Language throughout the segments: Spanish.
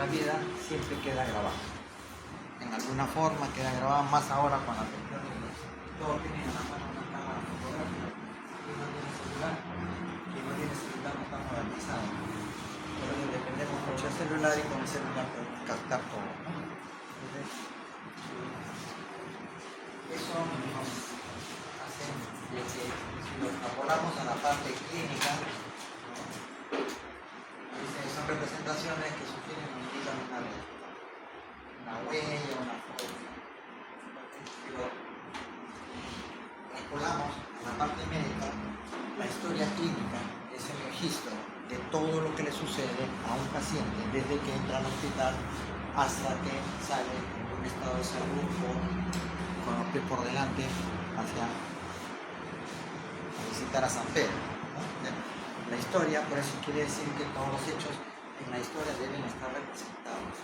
nuestra vida siempre queda grabada. En alguna forma queda grabada, más ahora con la tecnología. Todos tienen a la mano una cámara fotográfica. ¿Quién no tiene celular? Quien no tiene celular no está modernizado. Por eso dependemos mucho del celular y con el celular podemos captar todo, ¿no? Entonces, eso nos hace de que si lo extrapolamos a la parte clínica, son representaciones que sugieren o indican una huella, una foto. Si lo extrapolamos a la parte médica, la historia clínica es el registro de todo lo que le sucede a un paciente desde que entra al hospital hasta que sale en un estado de salud o con los pies por delante hacia a visitar a San Pedro, ¿no? La historia, por eso quiere decir que todos los hechos en la historia deben estar representados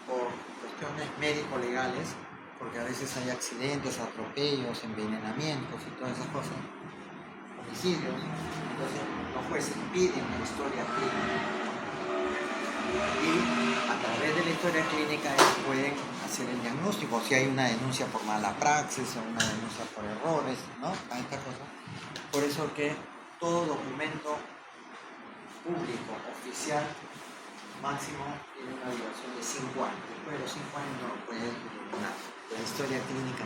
por cuestiones médico-legales, porque a veces hay accidentes, atropellos, envenenamientos y todas esas cosas, homicidios. Entonces los jueces piden la historia clínica y a través de la historia clínica ellos pueden hacer el diagnóstico, si hay una denuncia por mala praxis o una denuncia por errores, ¿no? A esta cosa. Por eso que todo documento público, oficial, máximo tiene una duración de 5 años. Después de los 5 años no lo puede eliminar. La historia clínica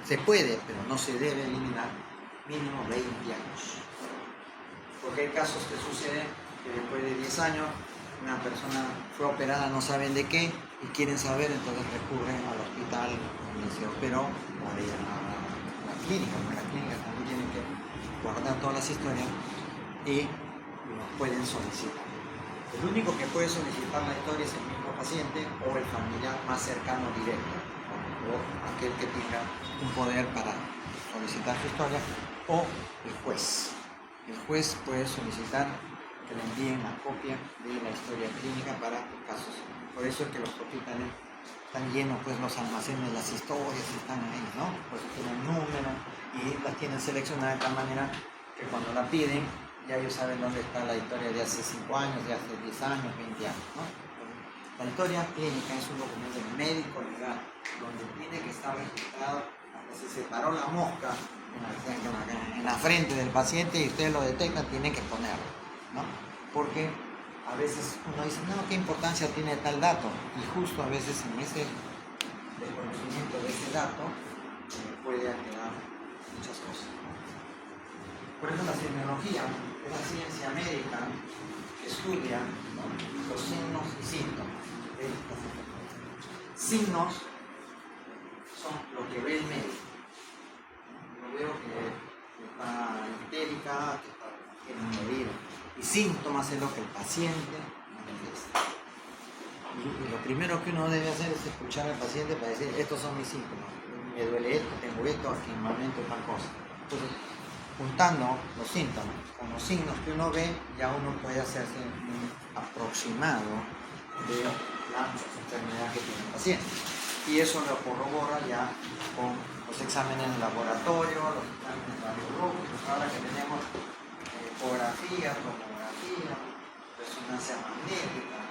se puede, pero no se debe eliminar mínimo 20 años. Porque hay casos que suceden que después de 10 años una persona fue operada, no saben de qué, y quieren saber, entonces recurren al hospital donde se operó o a la clínica, porque la clínica también tiene que guardar todas las historias y los pueden solicitar. El único que puede solicitar la historia es el mismo paciente o el familiar más cercano directo, o aquel que tenga un poder para solicitar su historia, o el juez. El juez puede solicitar que le envíen la copia de la historia clínica para casos. Por eso es que los hospitales están llenos, pues los almacenes, las historias están ahí, ¿no? Por eso tienen número y las tienen seleccionadas de tal manera que cuando la piden, ya ellos saben dónde está la historia de hace 5 años, de hace 10 años, 20 años, ¿no? La historia clínica es un documento médico legal, donde tiene que estar registrado, si se paró la mosca en la frente del paciente y ustedes lo detectan, tienen que ponerlo, ¿no? Porque a veces uno dice, no, ¿qué importancia tiene tal dato? Y justo a veces en ese desconocimiento de ese dato puede quedar muchas cosas. Por eso la semiología es la ciencia médica que estudia, ¿no?, los signos y síntomas. Signos son lo que ve el médico. Yo veo que está histérica, que tiene un herido. Y síntomas es lo que el paciente manifiesta. Y lo primero que uno debe hacer es escuchar al paciente para decir, estos son mis síntomas. Me duele esto, tengo esto, aquí en un momento tal cosa. Entonces, juntando los síntomas con los signos que uno ve, ya uno puede hacerse un aproximado de la enfermedad que tiene el paciente. Y eso lo corrobora ya con los exámenes de laboratorio, los exámenes radiológicos, ahora que tenemos ecografía, tomografía, resonancia magnética,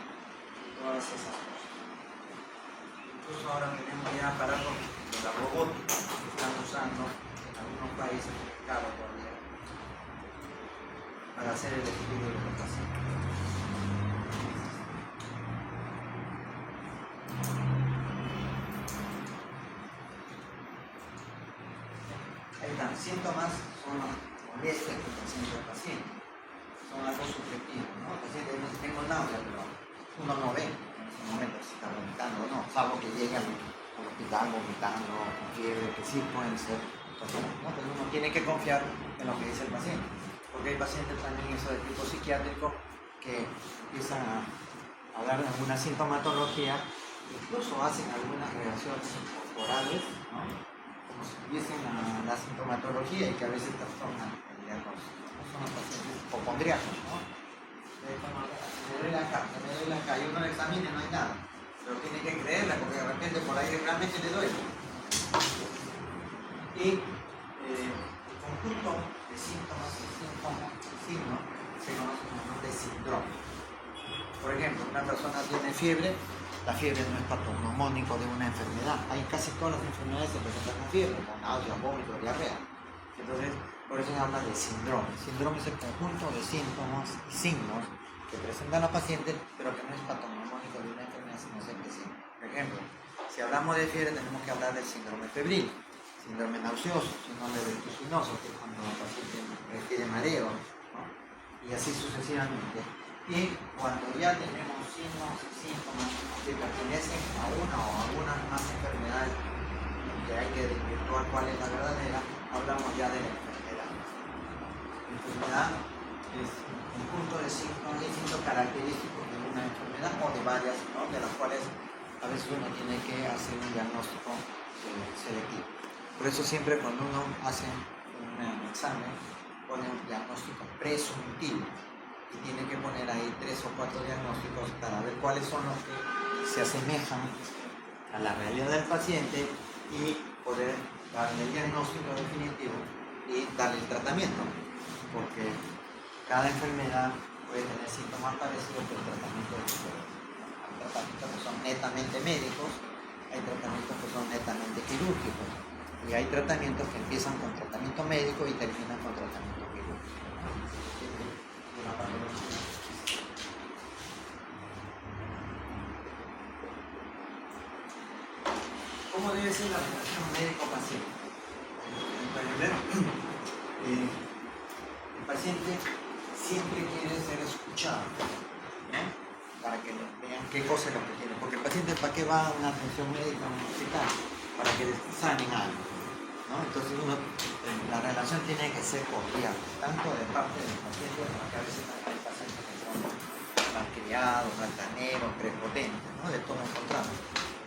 todas esas cosas. Incluso ahora tenemos ya aparatos de la robótica que están usando en algunos países, claro, todavía, para hacer el estudio de los pacientes. Ahí están, síntomas son las molestias que presenta el paciente, son algo subjetivo, ¿no? El paciente dice, tengo náusea, pero uno no ve en ese momento si está vomitando o no, salvo que llegue al hospital vomitando, con fiebre, que sí pueden ser personas, ¿no? Pero uno tiene que confiar en lo que dice el paciente, porque hay pacientes también eso de tipo psiquiátrico que empiezan a hablar de alguna sintomatología, incluso hacen algunas reacciones corporales, ¿no?, como si tuviesen la sintomatología y que a veces trastornan el diagnóstico. Son los pacientes hipocondríacos, ¿no? Me duele acá, y uno le examina y no hay nada, pero tiene que creerla porque de repente por ahí realmente le duele. Y el conjunto de síntomas y signos se conoce como nombre de síndrome. Por ejemplo, una persona tiene fiebre, la fiebre no es patognomónico de una enfermedad. Hay casi todas las enfermedades que presentan con fiebre, con náusea, vómito, diarrea. Entonces, por eso se habla de síndrome. Síndrome es el conjunto de síntomas y signos que presenta la paciente, pero que no es patognomónico de una enfermedad, sino que sí. Por ejemplo, si hablamos de fiebre, tenemos que hablar del síndrome febril, síndrome nauseoso, síndrome vertiginoso, que es cuando la paciente requiere mareo, ¿no? Y así sucesivamente. Y cuando ya tenemos signos y síntomas que pertenecen a una o algunas más enfermedades, que hay que desvirtuar cuál es la verdadera, hablamos ya de la enfermedad. La enfermedad es un conjunto de signos distintos característicos de una enfermedad o de varias, ¿no? De las cuales a veces uno tiene que hacer un diagnóstico selectivo. Por eso siempre cuando uno hace un examen pone un diagnóstico presuntivo y tiene que poner ahí 3 o 4 diagnósticos para ver cuáles son los que se asemejan a la realidad del paciente y poder darle el diagnóstico definitivo y darle el tratamiento, porque cada enfermedad puede tener síntomas parecidos, pero el tratamiento es diferente. Hay tratamientos que son netamente médicos, hay tratamientos que son netamente quirúrgicos y hay tratamientos que empiezan con tratamiento médico y terminan con tratamiento quirúrgico. ¿Cómo debe ser la relación médico-paciente? Primero, el paciente siempre quiere ser escuchado, ¿no? Para que vean qué cosa es lo que quiere. Porque el paciente, ¿para qué va a una atención médica en un hospital? Para que le sanen algo, ¿no? Entonces la relación tiene que ser cordial, tanto de parte del paciente, porque a veces hay pacientes que son malcriados, altaneros, prepotentes, ¿no? De todo encontramos.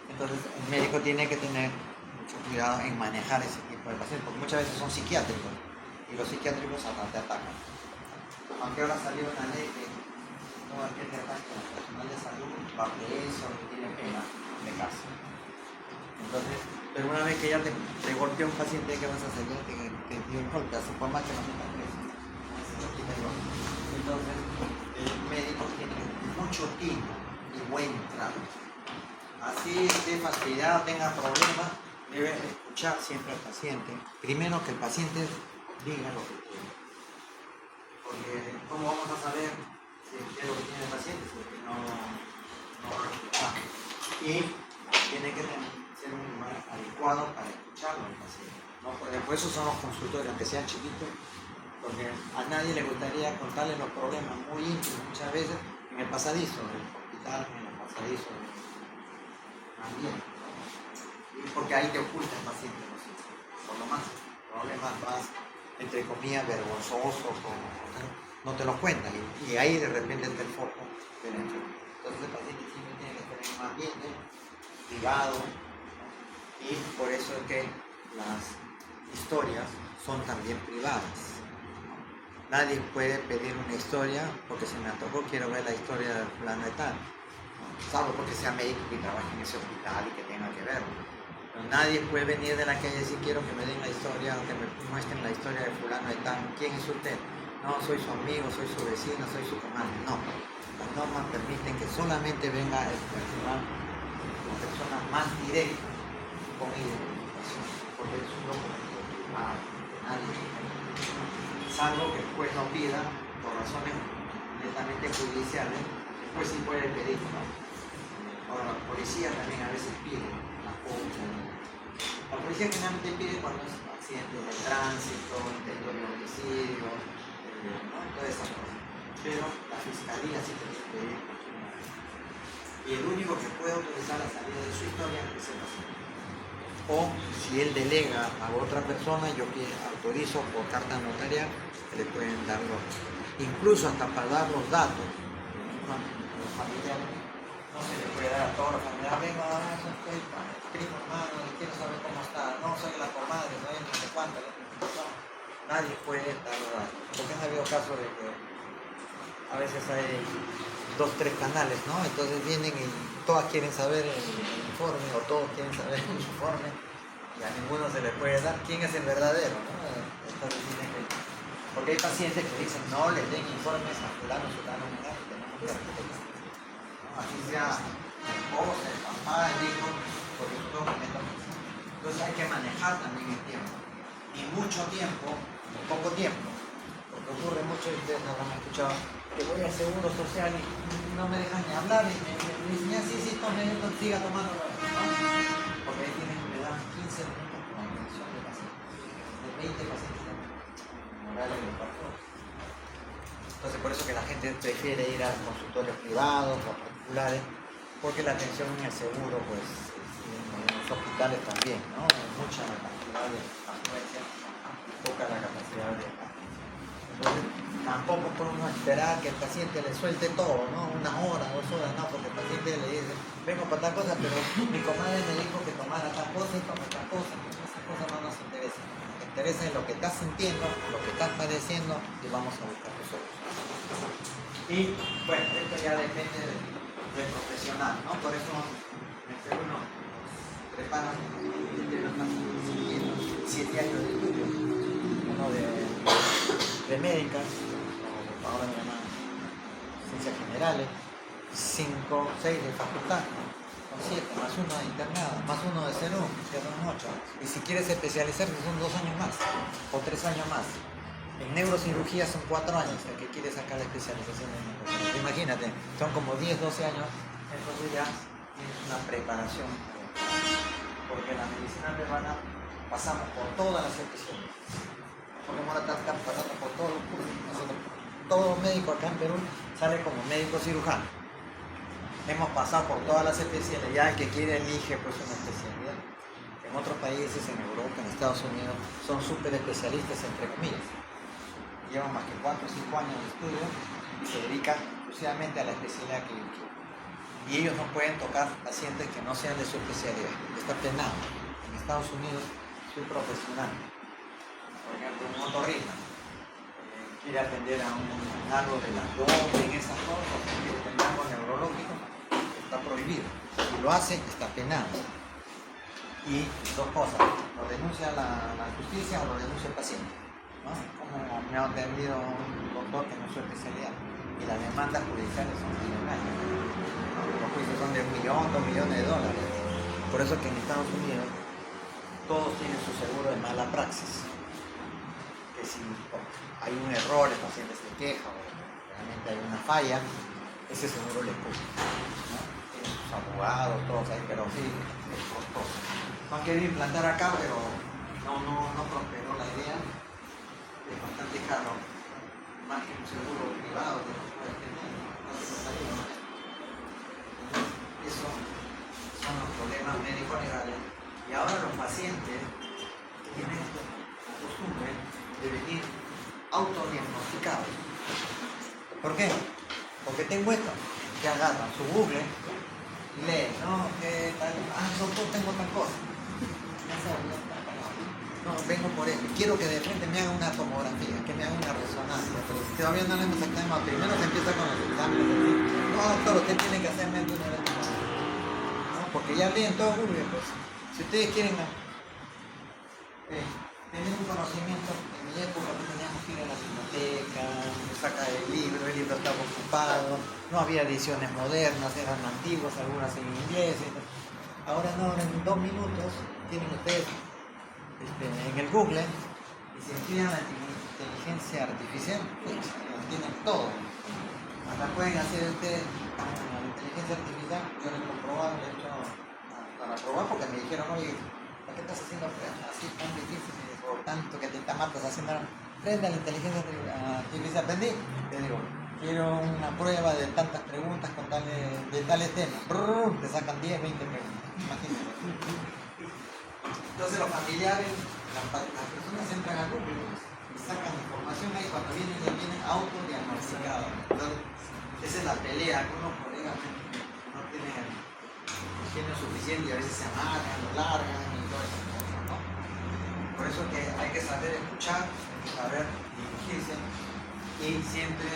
Entonces el médico tiene que tener mucho cuidado en manejar ese tipo de pacientes, porque muchas veces son psiquiátricos y los psiquiátricos hasta te atacan. Aunque ahora salió una ley que todo aquel que ataque al personal de salud va preso y tiene pena de casa. Entonces, pero una vez que ya te golpea un paciente, ¿qué vas a hacer? Ya te dio el golpe, así por más que no te preso. Entonces, el médico tiene mucho tino y buen trato. Así esté fastidiado, tenga problemas, debe escuchar siempre al paciente. Primero que el paciente diga lo que quiere. Porque ¿cómo vamos a saber qué es lo que tiene el paciente? Porque no lo escuchamos. Y tiene que ser un lugar adecuado para escucharlo al paciente. ¿No? Por eso son los consultorios, aunque sean chiquitos, porque a nadie le gustaría contarle los problemas muy íntimos muchas veces en el pasadizo del hospital, en el pasadizo del ambiente, ¿no? Porque ahí te oculta el paciente, por lo más, problemas más, entre comillas, vergonzosos, no te los cuentan, y ahí de repente está el foco del enfermo. Entonces el paciente siempre tiene que estar en un ambiente privado, ¿no? Y por eso es que las historias son también privadas. Nadie puede pedir una historia porque se me antojó, quiero ver la historia del fulano de tal. Salvo porque sea médico y trabaje en ese hospital y que tenga que verlo. Pero nadie puede venir de la calle y decir quiero que me den la historia o que me muestren la historia de fulano de tal. ¿Quién es usted? No, soy su amigo, soy su vecino, soy su comandante. No, las normas permiten que solamente venga el personal, la persona más directa con identificación, porque es un documento privado, nadie. Salvo que el juez no pida por razones netamente judiciales, después sí puede pedir, ¿no? Ahora, la policía también a veces pide la copia. La policía generalmente pide cuando es accidentes de tránsito, intento de homicidio, ¿no? Todas esas cosas. Pero la fiscalía sí tiene que pedir cualquier manera. Y el único que puede autorizar la salida de su historia es el paciente. O si él delega a otra persona, yo autorizo por carta notarial, que le pueden dar incluso hasta para dar los datos. Los familiares, no se le puede dar a todos los familiares, venga, soy primo, hermano, quiero saber cómo está, no soy la comadre, no sé cuánto, no. Nadie puede dar los datos. Porque han habido casos de que a veces hay 2, 3 canales, ¿no? Entonces vienen y todas quieren saber el informe o todos quieren saber el informe y a ninguno se le puede dar quién es el verdadero, ¿no? Entonces tienen que... Porque hay pacientes que dicen no le den informes a fulano, fulano, tenemos que respetar. sea la esposa, el papá, el hijo, porque es un documento oficial. Entonces hay que manejar también el tiempo. Y mucho tiempo, o poco tiempo. Porque ocurre mucho, y ustedes habrán escuchado, que voy al seguro social y no me dejan ni hablar y me dicen, ya sí, tome esto, siga tomando. ¿No? Porque ahí tienen, me dan 15 minutos con atención de pacientes. De 20 pacientes en horario de parto. Entonces por eso que la gente prefiere ir a consultorios privados o particulares, porque la atención en el seguro, pues, en los hospitales también, ¿no? Hay mucha cantidad de afluencia y poca la capacidad de atención. Entonces, tampoco podemos esperar que el paciente le suelte todo, ¿no? 1 hora, 2 horas, no, porque el paciente le dice, vengo para tal cosa, pero mi comadre me dijo que tomara tal cosa y tome tal cosa. Esas cosas no nos interesan. Nos interesa en lo que estás sintiendo, lo que estás padeciendo y vamos a buscar tu solución. Y bueno, esto ya depende del profesional, ¿no? Por eso uno prepara siguiendo 7 años de estudio, uno de médicas, ahora me llaman ciencias generales, 5, 6 de facultad, son 7, más 1 de internado, más 1 de CERU, que son 8. Y si quieres especializarte son 2 años más, o 3 años más. En neurocirugía son 4 años el que quiere sacar la especialización en neurocirugía. Imagínate, son como 10, 12 años, entonces ya tienes una preparación. Porque en la medicina peruana pasamos por todas las especialidades. Porque ahora estamos pasando por todos los cursos. Nosotros, todo médico acá en Perú sale como médico cirujano. Hemos pasado por todas las especialidades, el que quiere elige pues una especialidad. En otros países, en Europa, en Estados Unidos, son súper especialistas entre comillas. Llevan más que 4 o 5 años de estudio y se dedican exclusivamente a la especialidad que ellos quieren. Y ellos no pueden tocar pacientes que no sean de su especialidad. Está penado. En Estados Unidos soy profesional. Por ejemplo, un otorrino quiere atender a algo del abdomen, esas cosas, quiere atender algo neurológico, está prohibido. Si lo hace, está penado. Y 2 cosas, lo denuncia la justicia o lo denuncia el paciente. ¿No? Como me ha atendido un doctor que no es su especialidad y las demandas judiciales son millonarias, ¿no? Los juicios son de $1 millón, $2 millones. Por eso que en Estados Unidos todos tienen su seguro de mala praxis, que si hay un error, el paciente se queja o realmente hay una falla, ese seguro le cubre, ¿no? Tienen sus abogados, todos ahí, pero sí es costoso. No han querido implantar acá, pero no prosperó la idea. Es bastante caro, más que un seguro privado que no puede tener. Esos son los problemas médico-legales. Y ahora los pacientes tienen la costumbre de venir autodiagnosticados. ¿Por qué? Porque tengo esto, que agarran su Google, leen, ¿no? ¿Qué tal? Doctor, tengo tal cosa. No, vengo por él. Quiero que de frente me haga una tomografía, que me haga una resonancia. Pero si todavía no le hemos sacado, primero se empieza con los exámenes. No, doctor, usted tiene que hacerme una vez. No, porque ya leen todo Google, pues. Si ustedes quieren tener un conocimiento, en mi época teníamos que ir a la biblioteca, sacar el libro estaba ocupado, no había ediciones modernas, eran antiguas, algunas en inglés. Ahora no, en 2 minutos tienen ustedes en el Google y si emplean la inteligencia artificial, pues lo tienen todo. Hasta pueden hacer ustedes la inteligencia artificial, yo lo he comprobado, lo he hecho para probar porque me dijeron, oye, ¿por qué estás haciendo así tan difícil y por tanto que te matas haciendo? Prende a la inteligencia artificial, aprendí, te digo, quiero una prueba de tantas preguntas con de tales temas, te sacan 10, 20 preguntas, imagínate. Entonces los familiares, las personas entran a Google y sacan información ahí cuando vienen autodiagnosticados. Entonces, esa es la pelea, algunos colegas no tienen el ingenio suficiente y a veces se amargan, lo largan y todas esas cosas, ¿no? Por eso que hay que saber escuchar, hay que saber dirigirse y siempre...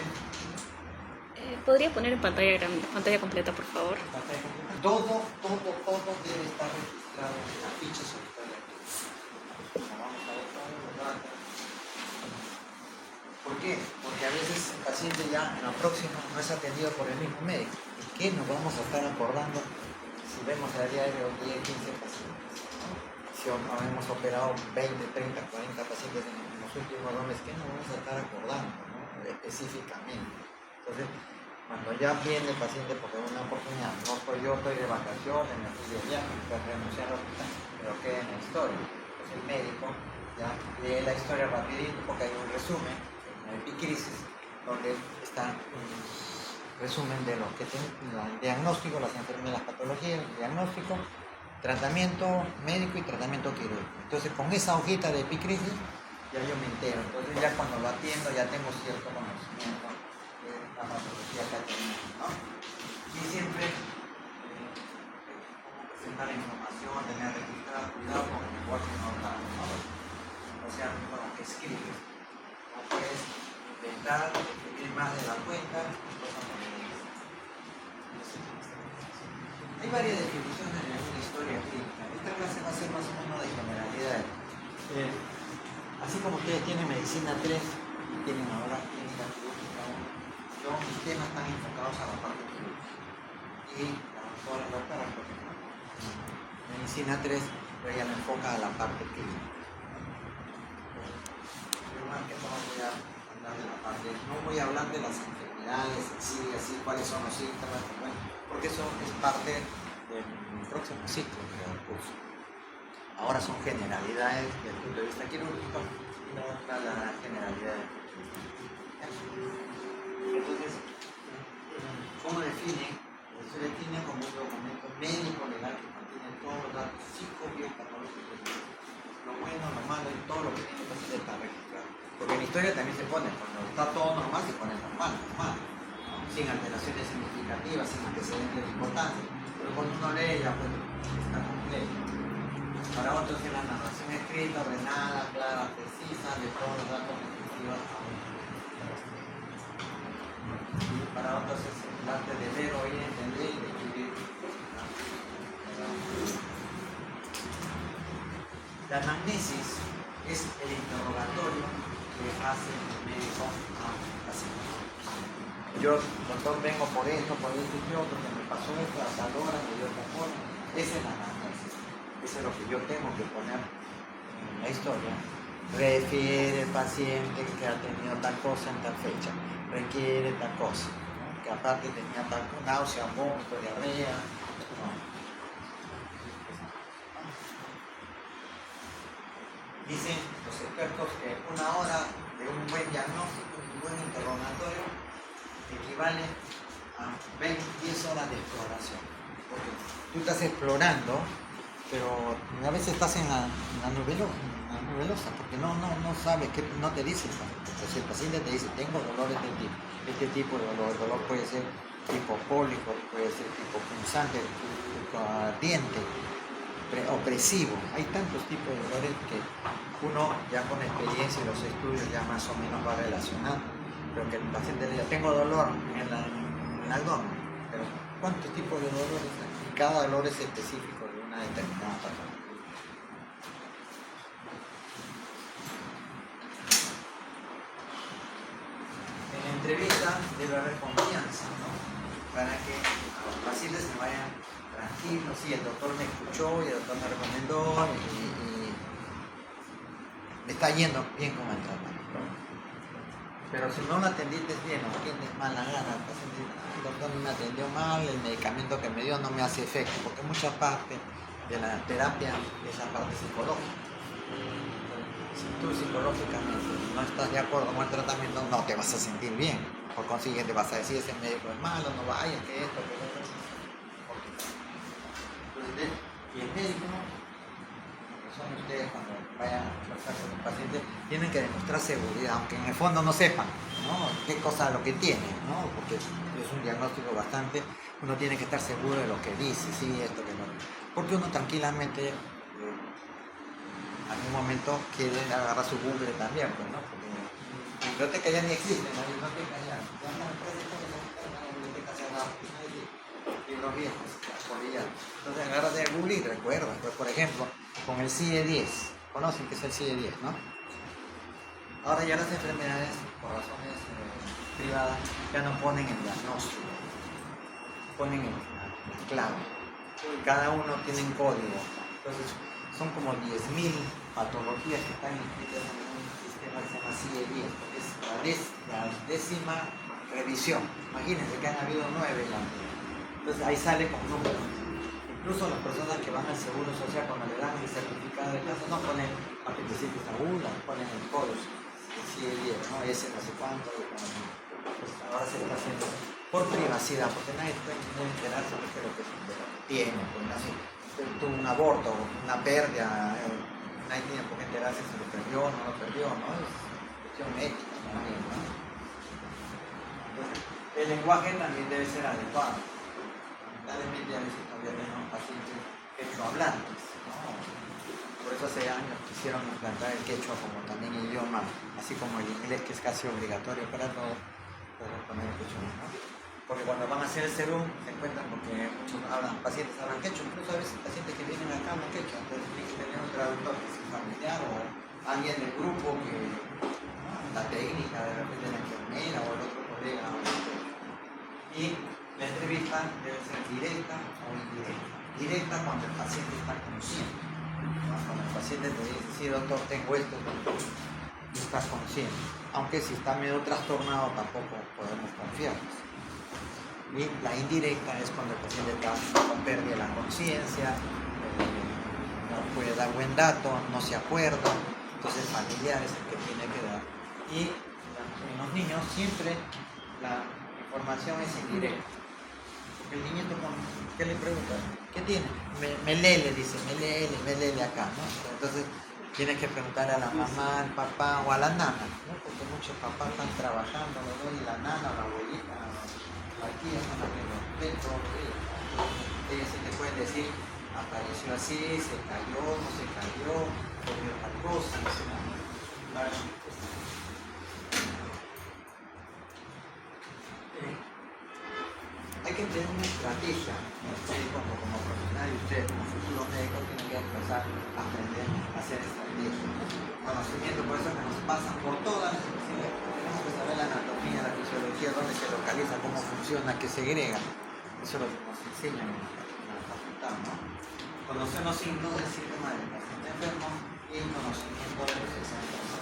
¿Podría poner en pantalla completa, por favor? Todo debe estar registrado en la ficha sobre. ¿Por qué? Porque a veces el paciente ya en la próxima no es atendido por el mismo médico. ¿qué nos vamos a estar acordando si vemos a diario 10, 15 pacientes? ¿No? Si hemos operado 20, 30, 40 pacientes en los últimos meses, ¿qué nos vamos a estar acordando, ¿no? Específicamente? Entonces, cuando ya viene el paciente porque es una oportunidad, no soy yo, estoy de vacaciones, me fui de viaje, estoy renunciando al hospital, pero queda en la historia. Entonces el médico ya lee la historia rapidito porque hay un resumen en el Epicrisis donde está un resumen de lo que tiene el diagnóstico, las enfermedades, las patologías, el diagnóstico, tratamiento médico y tratamiento quirúrgico. Entonces con esa hojita de Epicrisis ya yo me entero. Entonces ya cuando lo atiendo ya tengo cierto conocimiento de la patología que tenemos, ¿no? Y siempre presentar la información, tener registrado, cuidado con el lenguaje no hablado, ¿no? O sea, con lo que escribes. No puedes inventar, escribir más de la cuenta, cosas como esas. Hay varias definiciones en una historia clínica. Esta clase va a ser más o menos de generalidades. Así como ustedes tienen medicina 3 y tienen ahora clínica quirúrgica 1, mis temas están enfocados a la parte quirúrgica. Y la doctora López, por ejemplo, medicina 3, ella me enfoca a la parte clínica. Yo más que todo voy a hablar de la parte, no voy a hablar de las enfermedades en sí, así cuáles son los síntomas, bueno, porque eso es parte del próximo ciclo del curso. Ahora son generalidades desde el punto de vista quirúrgico y no está la generalidad del punto de vista quirúrgico. Entonces, ¿cómo define? Se define como un documento médico legal que contiene todos los datos psicobiopatológicos, lo bueno, lo malo y todo lo que tiene que hacer está registrado. Porque en la historia también se pone, cuando está todo normal, se pone normal, ¿no? Sin alteraciones significativas, sin antecedentes de importancia. Pero cuando uno lee ya pues está completo. Para otros es la narración escrita, ordenada, clara, precisa, de todos los datos descriptivos a un. Y para otros es el arte de leer, oír, entender y de escribir. La anamnesis es el interrogatorio que hace el médico a un paciente. Yo, doctor, vengo por esto y otro, que me pasó esto a tal hora, me dio tal forma. Esa es la anamnesis. Eso es lo que yo tengo que poner en la historia. Refiere el paciente que ha tenido tal cosa en tal fecha. Requiere tal cosa, ¿no? Que aparte tenía tal náusea, vómito, diarrea. ¿No? Dicen los expertos que una hora de un buen diagnóstico, un buen interrogatorio, equivale a 10 horas de exploración. Porque tú estás explorando, pero a veces estás en la nebulosa, porque no sabes, que no te dice el paciente. Entonces el paciente te dice, tengo dolores de este tipo de dolor. El dolor puede ser tipo cólico, puede ser tipo punzante, tipo ardiente, opresivo. Hay tantos tipos de dolores que uno ya con experiencia y los estudios ya más o menos va relacionando. Pero que el paciente le diga, tengo dolor en el abdomen, pero ¿cuántos tipos de dolores hay? Y cada dolor es específico de una determinada patología. En la entrevista debe haber confianza, ¿no? Para que los pacientes se vayan tranquilos. Sí, el doctor me escuchó y el doctor me recomendó y me está yendo bien con el tratamiento. Pero si no lo atendiste bien o tienes mala gana, el paciente dice, el doctor me atendió mal, el medicamento que me dio no me hace efecto, porque mucha parte de la terapia es la parte psicológica. Si tú psicológicamente no estás de acuerdo con el tratamiento, no te vas a sentir bien. Por consiguiente vas a decir, ese médico es malo, no vayas, que esto, que lo otro. Entonces, y el médico, son ustedes cuando vayan a conversar con un paciente, tienen que demostrar seguridad, aunque en el fondo no sepan, ¿no? Qué cosa es lo que tienen, ¿no? Porque es un diagnóstico bastante, uno tiene que estar seguro de lo que dice, sí, esto, que no. Porque uno tranquilamente, en un momento quiere agarrar su Google también, pues, ¿no? Porque biblioteca ya ni existe, la biblioteca ya no me puede decir la biblioteca cerrada, libros viejos, polillados. Entonces agarras de Google y recuerdas, pues, por ejemplo, con el CIE-10, conocen que es el CIE-10, ¿no? Ahora ya las enfermedades, por razones privadas, ya no ponen el diagnóstico. ponen el clave. Cada uno tiene un código. Entonces, son como 10.000 patologías que están inscritas en un sistema que se llama CIE-10. Es la 10ª revisión. Imagínense que han habido 9 antes. Entonces, ahí sale con números. Incluso las personas que van al Seguro Social, cuando le dan el certificado de caso, no ponen apendicitis aguda, ponen el código. Sí, ¿no? Ese no sé cuánto. Pues ahora se está haciendo por privacidad, porque nadie puede enterarse de lo que tiene. Pues, así, tuvo un aborto, una pérdida, nadie tiene por qué enterarse si lo perdió o no lo perdió, ¿no? Es cuestión ética también, ¿no? Entonces, el lenguaje también debe ser adecuado. Lamentablemente a veces todavía tenemos pacientes quechua-hablantes, ¿no? Por eso hace años quisieron implantar el quechua como también idioma, así como el inglés, que es casi obligatorio para todo, poder poner el quechua, ¿no? Porque cuando van a hacer el serum se encuentran, porque muchos pacientes hablan quechua, incluso a veces pacientes que vienen acá hablan quechua, entonces tienen que tener un traductor que es familiar o alguien del grupo que, ¿no? La técnica de repente la enfermera o el otro colega. Y la entrevista debe ser directa o indirecta. Directa cuando el paciente está consciente, ¿no? Cuando el paciente te dice, sí doctor, tengo esto, y estás consciente. Aunque si está medio trastornado tampoco podemos confiar. Y la indirecta es cuando el paciente está con pérdida de la conciencia, no puede dar buen dato, no se acuerda, entonces el familiar es el que tiene que dar. Y en los niños siempre la información es indirecta. Porque el niñito, ¿qué le pregunta? ¿Qué tiene? Me lee, le dice, me lee acá, ¿no? Entonces tienes que preguntar a la mamá, al papá o a la nana, ¿no? Porque muchos papás están trabajando, los dos, y la nana o la abuelita, aquí es una que los petos, ellos sí te pueden decir, apareció así, se cayó, no se cayó, comió tal cosa, no sé nada. Hay que tener una estrategia, como profesional, y ustedes como futuros médicos tienen que empezar a aprender a hacer estrategias. Conocimiento, por eso que nos pasan por todas las especialidades. Tenemos que saber la anatomía, la fisiología, dónde se localiza, cómo funciona, qué segrega. Eso es lo que nos enseñan en la facultad, ¿no? Conocer los signos del síntoma del paciente enfermo y el conocimiento de los exámenes.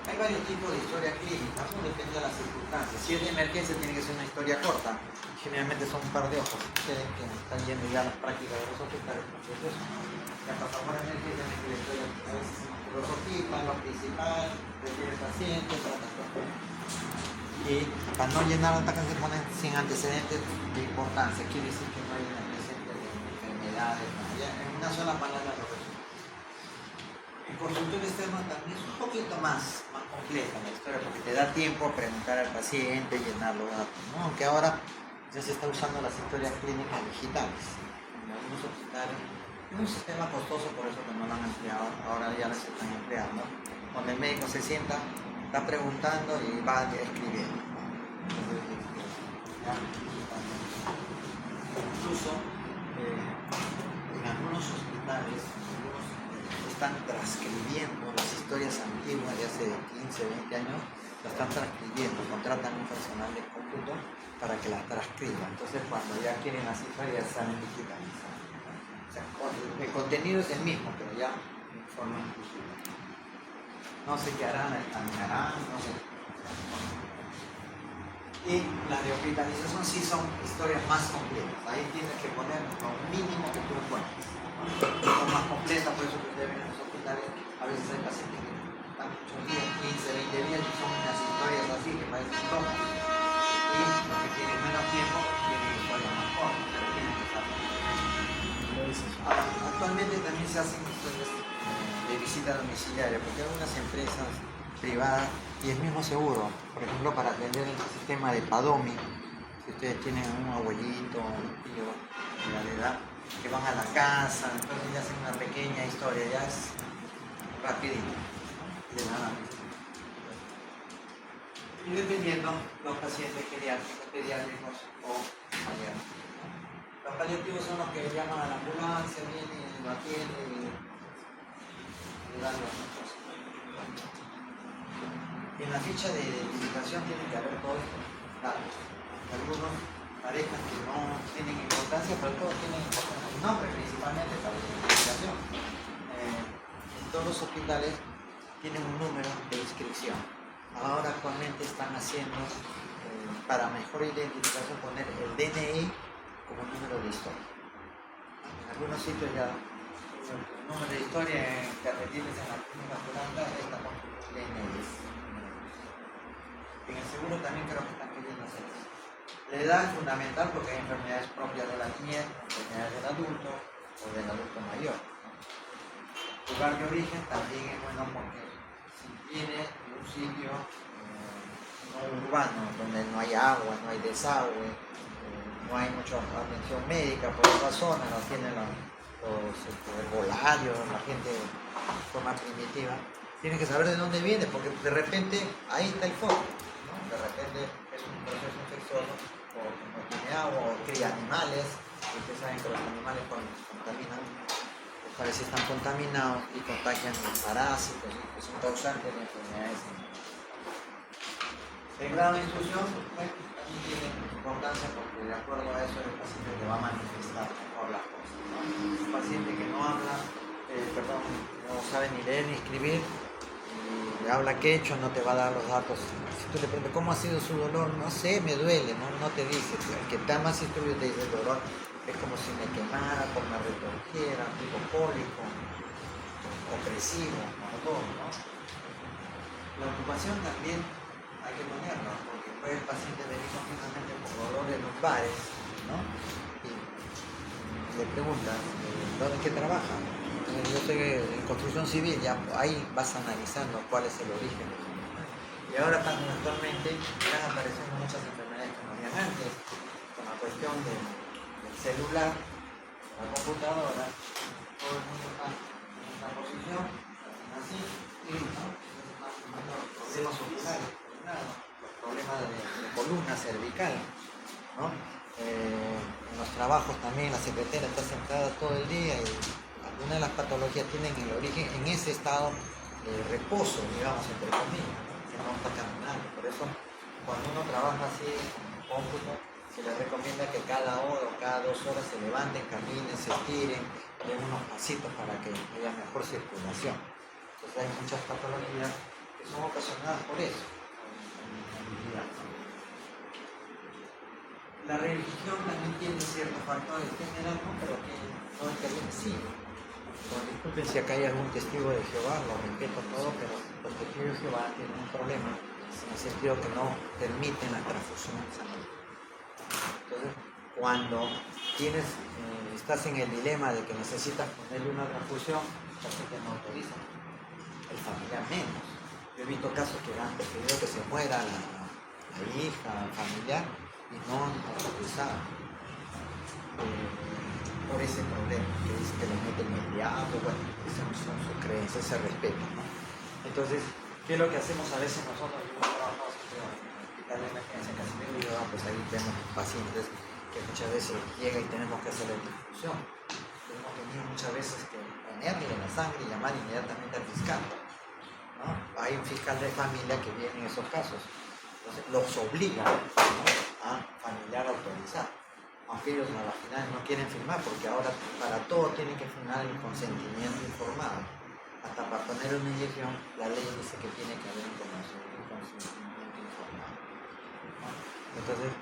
Hay varios tipos de historia clínica, ¿no? Depende de las circunstancias. Si es de emergencia tiene que ser una historia corta, generalmente son un par de ojos. Ustedes que están yendo ya a las prácticas de los hospitales, pues eso, ya pasa por emergencia, tienen que la historia, a veces filosofía, lo principal, refiere al paciente, trata todo. Y para no llenar la ataque se ponen sin antecedentes de importancia, quiere decir que no hay un antecedente de enfermedades, ¿no? Ya en una sola palabra lo resume. El consultorio externo también es un poquito más completa la historia, porque te da tiempo a preguntar al paciente, llenar los datos, ¿no? Aunque ahora ya se está usando las historias clínicas digitales en algunos hospitales. Es un sistema costoso, por eso que no lo han empleado, ahora ya las están empleando, donde el médico se sienta, está preguntando y va escribiendo. Incluso en algunos hospitales están transcribiendo las historias antiguas de hace 15, 20 años, las están transcribiendo, contratan un personal de cómputo para que las transcriba. Entonces cuando ya quieren las historias salen digitalizadas. O sea, el contenido es el mismo, pero ya en forma inclusiva. No sé qué harán, examinarán, no sé. Y las de hospitalización sí son historias más completas. Ahí tienes que poner lo mínimo que tú encuentres. Son más completas, por eso que ustedes ven en los hospitales. A veces hay pacientes que están muchos días, 15, 20 días, y son unas historias así que parecen locas. Y los que tienen menos tiempo tienen historias más cortas, pero tienen que saber. Actualmente también se hacen historias de visita domiciliaria, porque hay algunas empresas privadas y el mismo seguro, por ejemplo, para atender el sistema de PADOMI, si ustedes tienen un abuelito o un tío de la edad que van a la casa, entonces ya hacen una pequeña historia, ya es rapidito, de nada más. Y dependiendo los pacientes pediátricos o mayores. Los paliativos son los que llaman a la ambulancia, vienen y lo atienden y le dan los otros. En la ficha de identificación tiene que haber todos estos datos. Algunos parejas que no tienen importancia, pero todos tienen importancia. El nombre principalmente para la identificación. En todos los hospitales tienen un número de inscripción. Ahora actualmente están haciendo, para mejor identificación, poner el DNI como número de historia. En algunos sitios ya el número de historia en carretiles en la clínica Holanda está con DNI. En el seguro también creo que están queriendo hacer eso. La edad es fundamental porque hay enfermedades propias de la niñez, enfermedades del adulto o del adulto mayor. Lugar de origen también es bueno porque si viene de un sitio no urbano, donde no hay agua, no hay desagüe, no hay mucha atención médica por esa zona, no tienen los herbolarios, la gente de forma primitiva, tiene que saber de dónde viene, porque de repente ahí está el foco, ¿no? De repente es un proceso infeccioso, o no tiene agua, o cría animales, y ustedes saben que los animales cuando se contaminan, a veces están contaminados y contagian parásitos, que son causantes de enfermedades. El grado de instrucción pues, también tiene importancia porque de acuerdo a eso el paciente le va a manifestar mejor las cosas, ¿no? Un paciente que no habla, no sabe ni leer ni escribir, y habla quechua, no te va a dar los datos. Si tú le preguntas cómo ha sido su dolor, no sé, me duele, no te dice. El que está más instruido te dice el dolor es como si me quemara, como me retorciera, tipo cólico, opresivo, como todo, ¿no? La ocupación también hay que ponerla, porque puede el paciente venir continuamente con dolores lumbares, ¿no? Y le preguntas, ¿dónde que trabaja? Yo estoy en construcción civil, ya ahí vas analizando cuál es el origen. Y ahora actualmente están apareciendo muchas enfermedades que no habían antes, con la cuestión del celular, la computadora, todo el mundo está en esta posición, así, y ¿no? Problemas oculares, los problemas de columna cervical, ¿no? En los trabajos también la secretaria está sentada todo el día y algunas de las patologías tienen el origen en ese estado de reposo, digamos, entre comillas, ¿no? Que no está caminando. Por eso, cuando uno trabaja así en cómputo, se les recomienda que cada hora o cada 2 horas se levanten, caminen, se estiren, den unos pasitos para que haya mejor circulación. Entonces hay muchas patologías que son ocasionadas por eso. La religión también tiene ciertos factores generales, ¿no? Pero que no interviene, sí. Disculpen si acá hay algún testigo de Jehová, lo respeto todo, pero los testigos de Jehová tienen un problema en el sentido que no permiten la transfusión sanguínea. Entonces, cuando estás en el dilema de que necesitas ponerle una transfusión, la gente no autoriza, el familiar menos. Yo he visto casos que han preferido que se muera la hija, el familiar, y no han autorizado por ese problema, que dice que le meten el diablo, bueno, esas son sus creencias, se respetan, ¿no? Entonces, ¿qué es lo que hacemos a veces nosotros? Yo trabajo en el hospital de emergencia Casimiro, pues ahí vemos pacientes que muchas veces llegan y tenemos que hacer la transfusión. Tenemos que venir muchas veces que ponerle la sangre y llamar inmediatamente al fiscal, ¿no? Hay un fiscal de familia que viene en esos casos. Entonces, los obliga, ¿no?, a familiar autorizar. Aunque ellos a la final no quieren firmar, porque ahora para todo tienen que firmar el consentimiento informado. Hasta para poner una inyección, la ley dice que tiene que haber un consentimiento informado, ¿no? Entonces,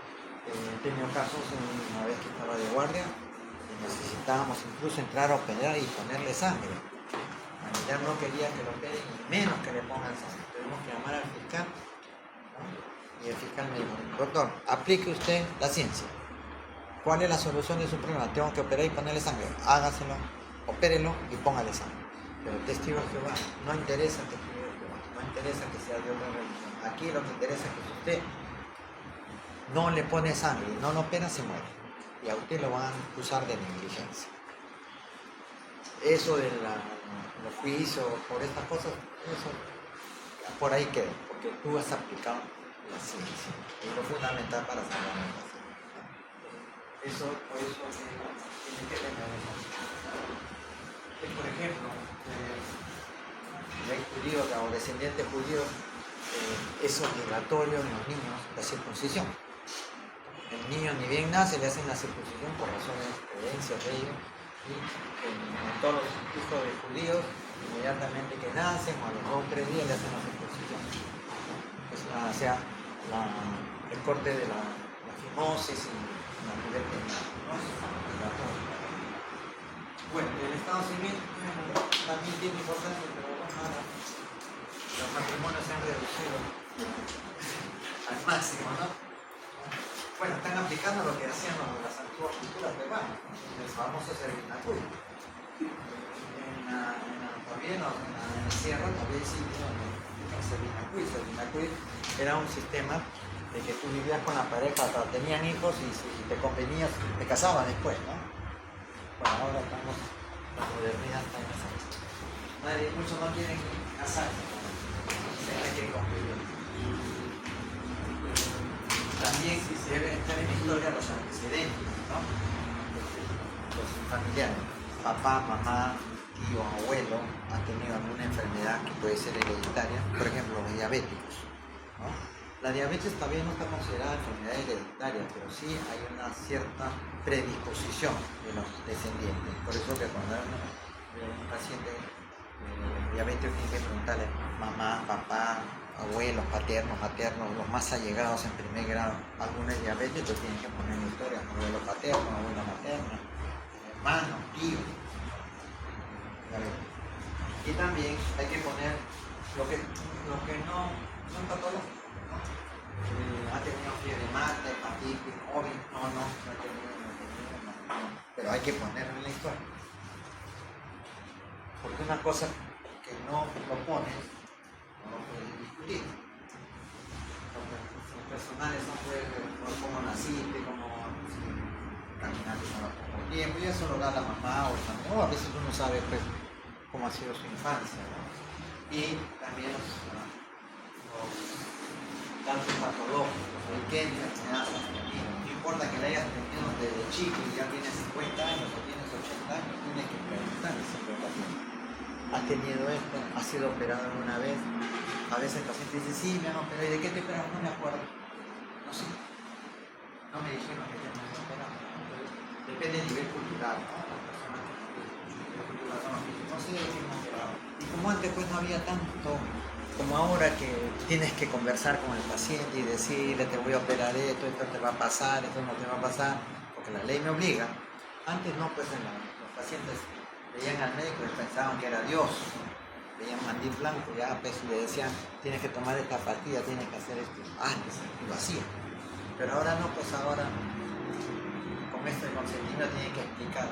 he tenido casos una vez que estaba de guardia y necesitábamos incluso entrar a operar y ponerle sangre. El familiar no quería que lo operen y menos que le pongan sangre. Tuvimos que llamar al fiscal, ¿no? Y el fiscal me dijo, doctor, aplique usted la ciencia. ¿Cuál es la solución de su problema? Tengo que operar y ponerle sangre. Hágaselo, opérelo y póngale sangre. Pero testigo de Jehová, no interesa testigo de Jehová, no interesa que sea de otra religión. Aquí lo que interesa es que si usted no le pone sangre y no lo opera, se muere. Y a usted lo van a acusar de negligencia. Eso de los juicios por estas cosas, eso por ahí queda, porque tú has aplicado la ciencia. Es lo fundamental para salvar la vida. Eso tiene que tener eso. Por ejemplo, el judío o descendientes judíos es obligatorio en los niños la circuncisión. El niño ni bien nace, le hacen la circuncisión por razones de creencias de ellos. Y en todos los hijos de judíos, inmediatamente que nacen o a los 2 o 3 días le hacen la circuncisión. El corte de la fimosis y la nivel penal, ¿no? Bueno, el Estado civil también tiene importancia, pero bueno, los matrimonios se han reducido al máximo, ¿no? Bueno, están aplicando lo que hacían las antiguas culturas peruanas, ¿no? El famoso Servinacuy. Todavía en el Sierra todavía existe el Servinacuy. Servinacuy era un sistema de que tú vivías con la pareja, tenían hijos y si te convenía, te casabas después, ¿no? Bueno, ahora estamos, la modernidad está en esa. Muchos no quieren casarse, hay que convivir. También debe estar en la historia los antecedentes, ¿no? Los familiares, papá, mamá, tío, abuelo, han tenido alguna enfermedad que puede ser hereditaria, por ejemplo, los diabéticos, ¿no? La diabetes también no está considerada enfermedad hereditaria, pero sí hay una cierta predisposición de los descendientes. Por eso que cuando hay un paciente diabético tiene que preguntarle mamá, papá, abuelos, paternos, maternos, los más allegados en primer grado. Algunos diabetes lo tienen que poner en historia, abuelo paterno, abuela materna, hermano, tío. Y también hay que poner lo que no son patológicos. Ha tenido fiebre mata, hepatitis, COVID, no ha tenido, pero hay que ponerlo en la historia. Porque una cosa que no lo pones, no lo puedes discutir. Los personales son cómo naciste, cómo caminaste con poco tiempo, y eso lo da la mamá o el familiar, o a veces uno sabe pues, cómo ha sido su infancia, ¿no? Y también los datos patológicos, de qué enfermedad has tenido. No importa que la hayas tenido desde chico y ya tienes 50 años o tienes 80 años, tienes que preguntar siempre al paciente. ¿Has tenido esto? ¿Has sido operado alguna vez? A veces el paciente dice, sí, me han operado. ¿Y de qué te operaron? No me acuerdo. No sé. No me dijeron que te han operado. Depende del nivel cultural, ¿no? Las personas que cultural son los que no sé de qué me han operado. Y como antes pues no había tanto como ahora que tienes que conversar con el paciente y decirle te voy a operar esto te va a pasar, esto no te va a pasar, porque la ley me obliga. Antes no, pues los pacientes veían al médico y pensaban que era Dios, veían mandil blanco, ya pues le decían tienes que tomar esta pastilla, tienes que hacer esto, antes, y lo hacían. Pero ahora no, pues ahora con esto de consentimiento tiene que explicar.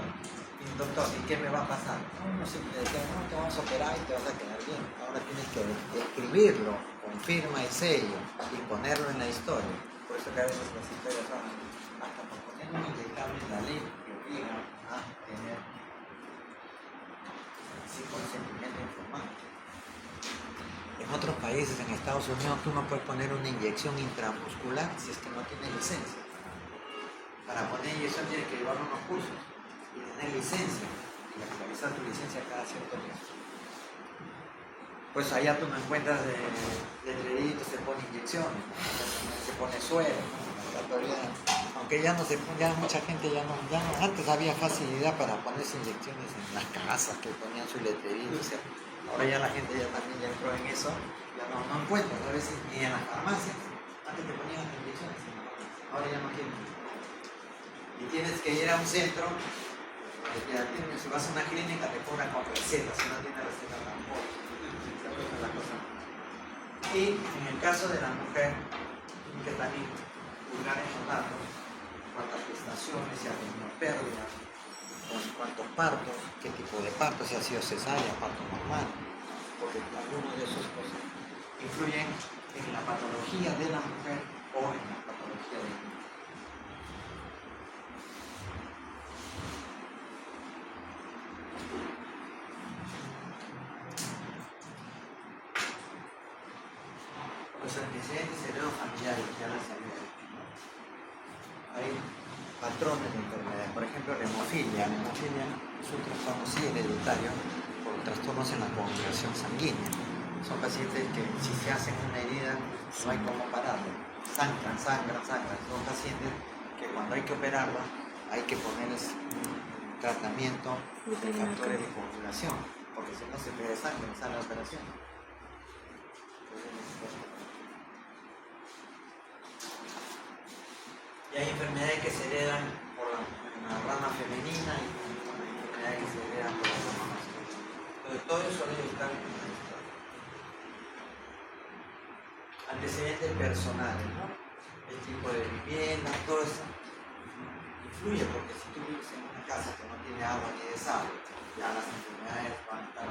Doctor, ¿y qué me va a pasar? No siempre decía, no, te vamos a operar y te vas a quedar bien. Ahora tienes que escribirlo con firma y sello y ponerlo en la historia. Por eso que a veces las historias son hasta por poner un inyectable en la ley que obliga a tener sin consentimiento informado. En otros países, en Estados Unidos, tú no puedes poner una inyección intramuscular si es que no tienes licencia. Para poner inyección tienes que llevar unos cursos y tener licencia y actualizar tu licencia cada cierto tiempo. Pues allá tú no encuentras letreritos, se pone inyecciones, se pone suero, aunque ya no se pone, ya mucha gente ya no, antes había facilidad para ponerse inyecciones en las casas que ponían sus letreritos, ahora ya la gente ya también ya entró en eso, ya no encuentras a veces ni en las farmacias, antes te ponían las inyecciones, ahora ya no quieren. Y tienes que ir a un centro. Si vas a una clínica te cobran con receta, si no tienes receta tampoco. La cosa. Y en el caso de la mujer, tiene que también juzgar en los datos cuántas gestaciones, si ha tenido pérdidas, cuántos partos, qué tipo de partos, si ha sido cesárea, parto normal, porque algunas de esas cosas influyen en la patología de la mujer o en la patología del niño. Los antecedentes heredofamiliares, ya les había dicho, ¿no? Hay patrones de enfermedades, por ejemplo, la hemofilia. La hemofilia es un trastorno sí hereditario por trastornos en la coagulación sanguínea. Son pacientes que si se hacen una herida no hay cómo pararlo. Sangran. Son pacientes que cuando hay que operarla hay que ponerles un tratamiento de factores de coagulación, porque si no se pierde sangre, no sale la operación. Y hay enfermedades que se heredan por la rama femenina y enfermedades que se heredan por la rama masculina. Entonces todo eso debe estar en la historia. Antecedentes personales, ¿no? El tipo de vivienda, todo eso influye, porque si tú vives en una casa que no tiene agua ni desagüe, ya las enfermedades van a estar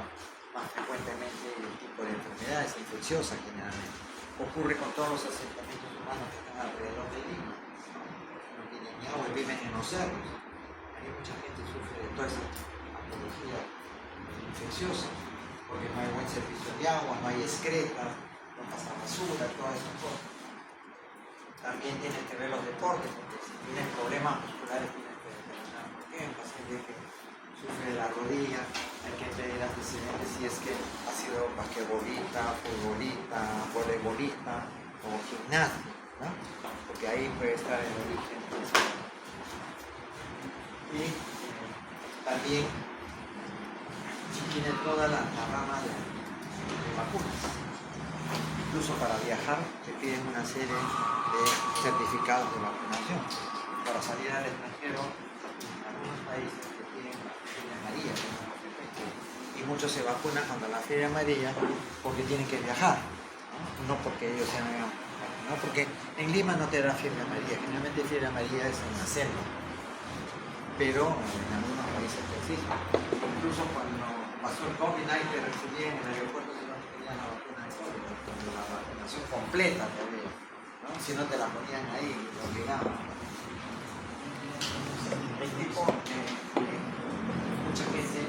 más frecuentemente, y el tipo de enfermedades infecciosas generalmente. Ocurre con todos los asentamientos humanos que están alrededor de Lima. No tienen ni agua y viven en los cerros. Hay mucha gente que sufre de toda esa patología infecciosa, porque no hay buen servicio de agua, no hay excreta, no pasa basura, todas esas cosas. También tienen que ver los deportes, porque si tienen problemas musculares tienen que determinar por qué. Un paciente que sufre de la rodilla, hay que ver antecedentes si es que ha sido basquetbolista, futbolista, voleibolista o gimnasta, ¿no? Porque ahí puede estar el origen. Y también si tiene toda la rama de vacunas. Incluso para viajar te piden una serie de certificados de vacunación. Para salir al extranjero, en algunos países te piden la fiebre amarilla, y muchos se vacunan cuando la fiebre amarilla porque tienen que viajar, no porque ellos sean, no porque en Lima no te da fiebre amarilla, generalmente fiebre amarilla es en la selva, pero en algunos países que existe. Incluso cuando pasó el COVID, nadie te recibía en el aeropuerto si no tenían la vacuna de COVID, la vacunación completa todavía, ¿no? Si no te la ponían ahí, te obligaban. El tipo mucha gente,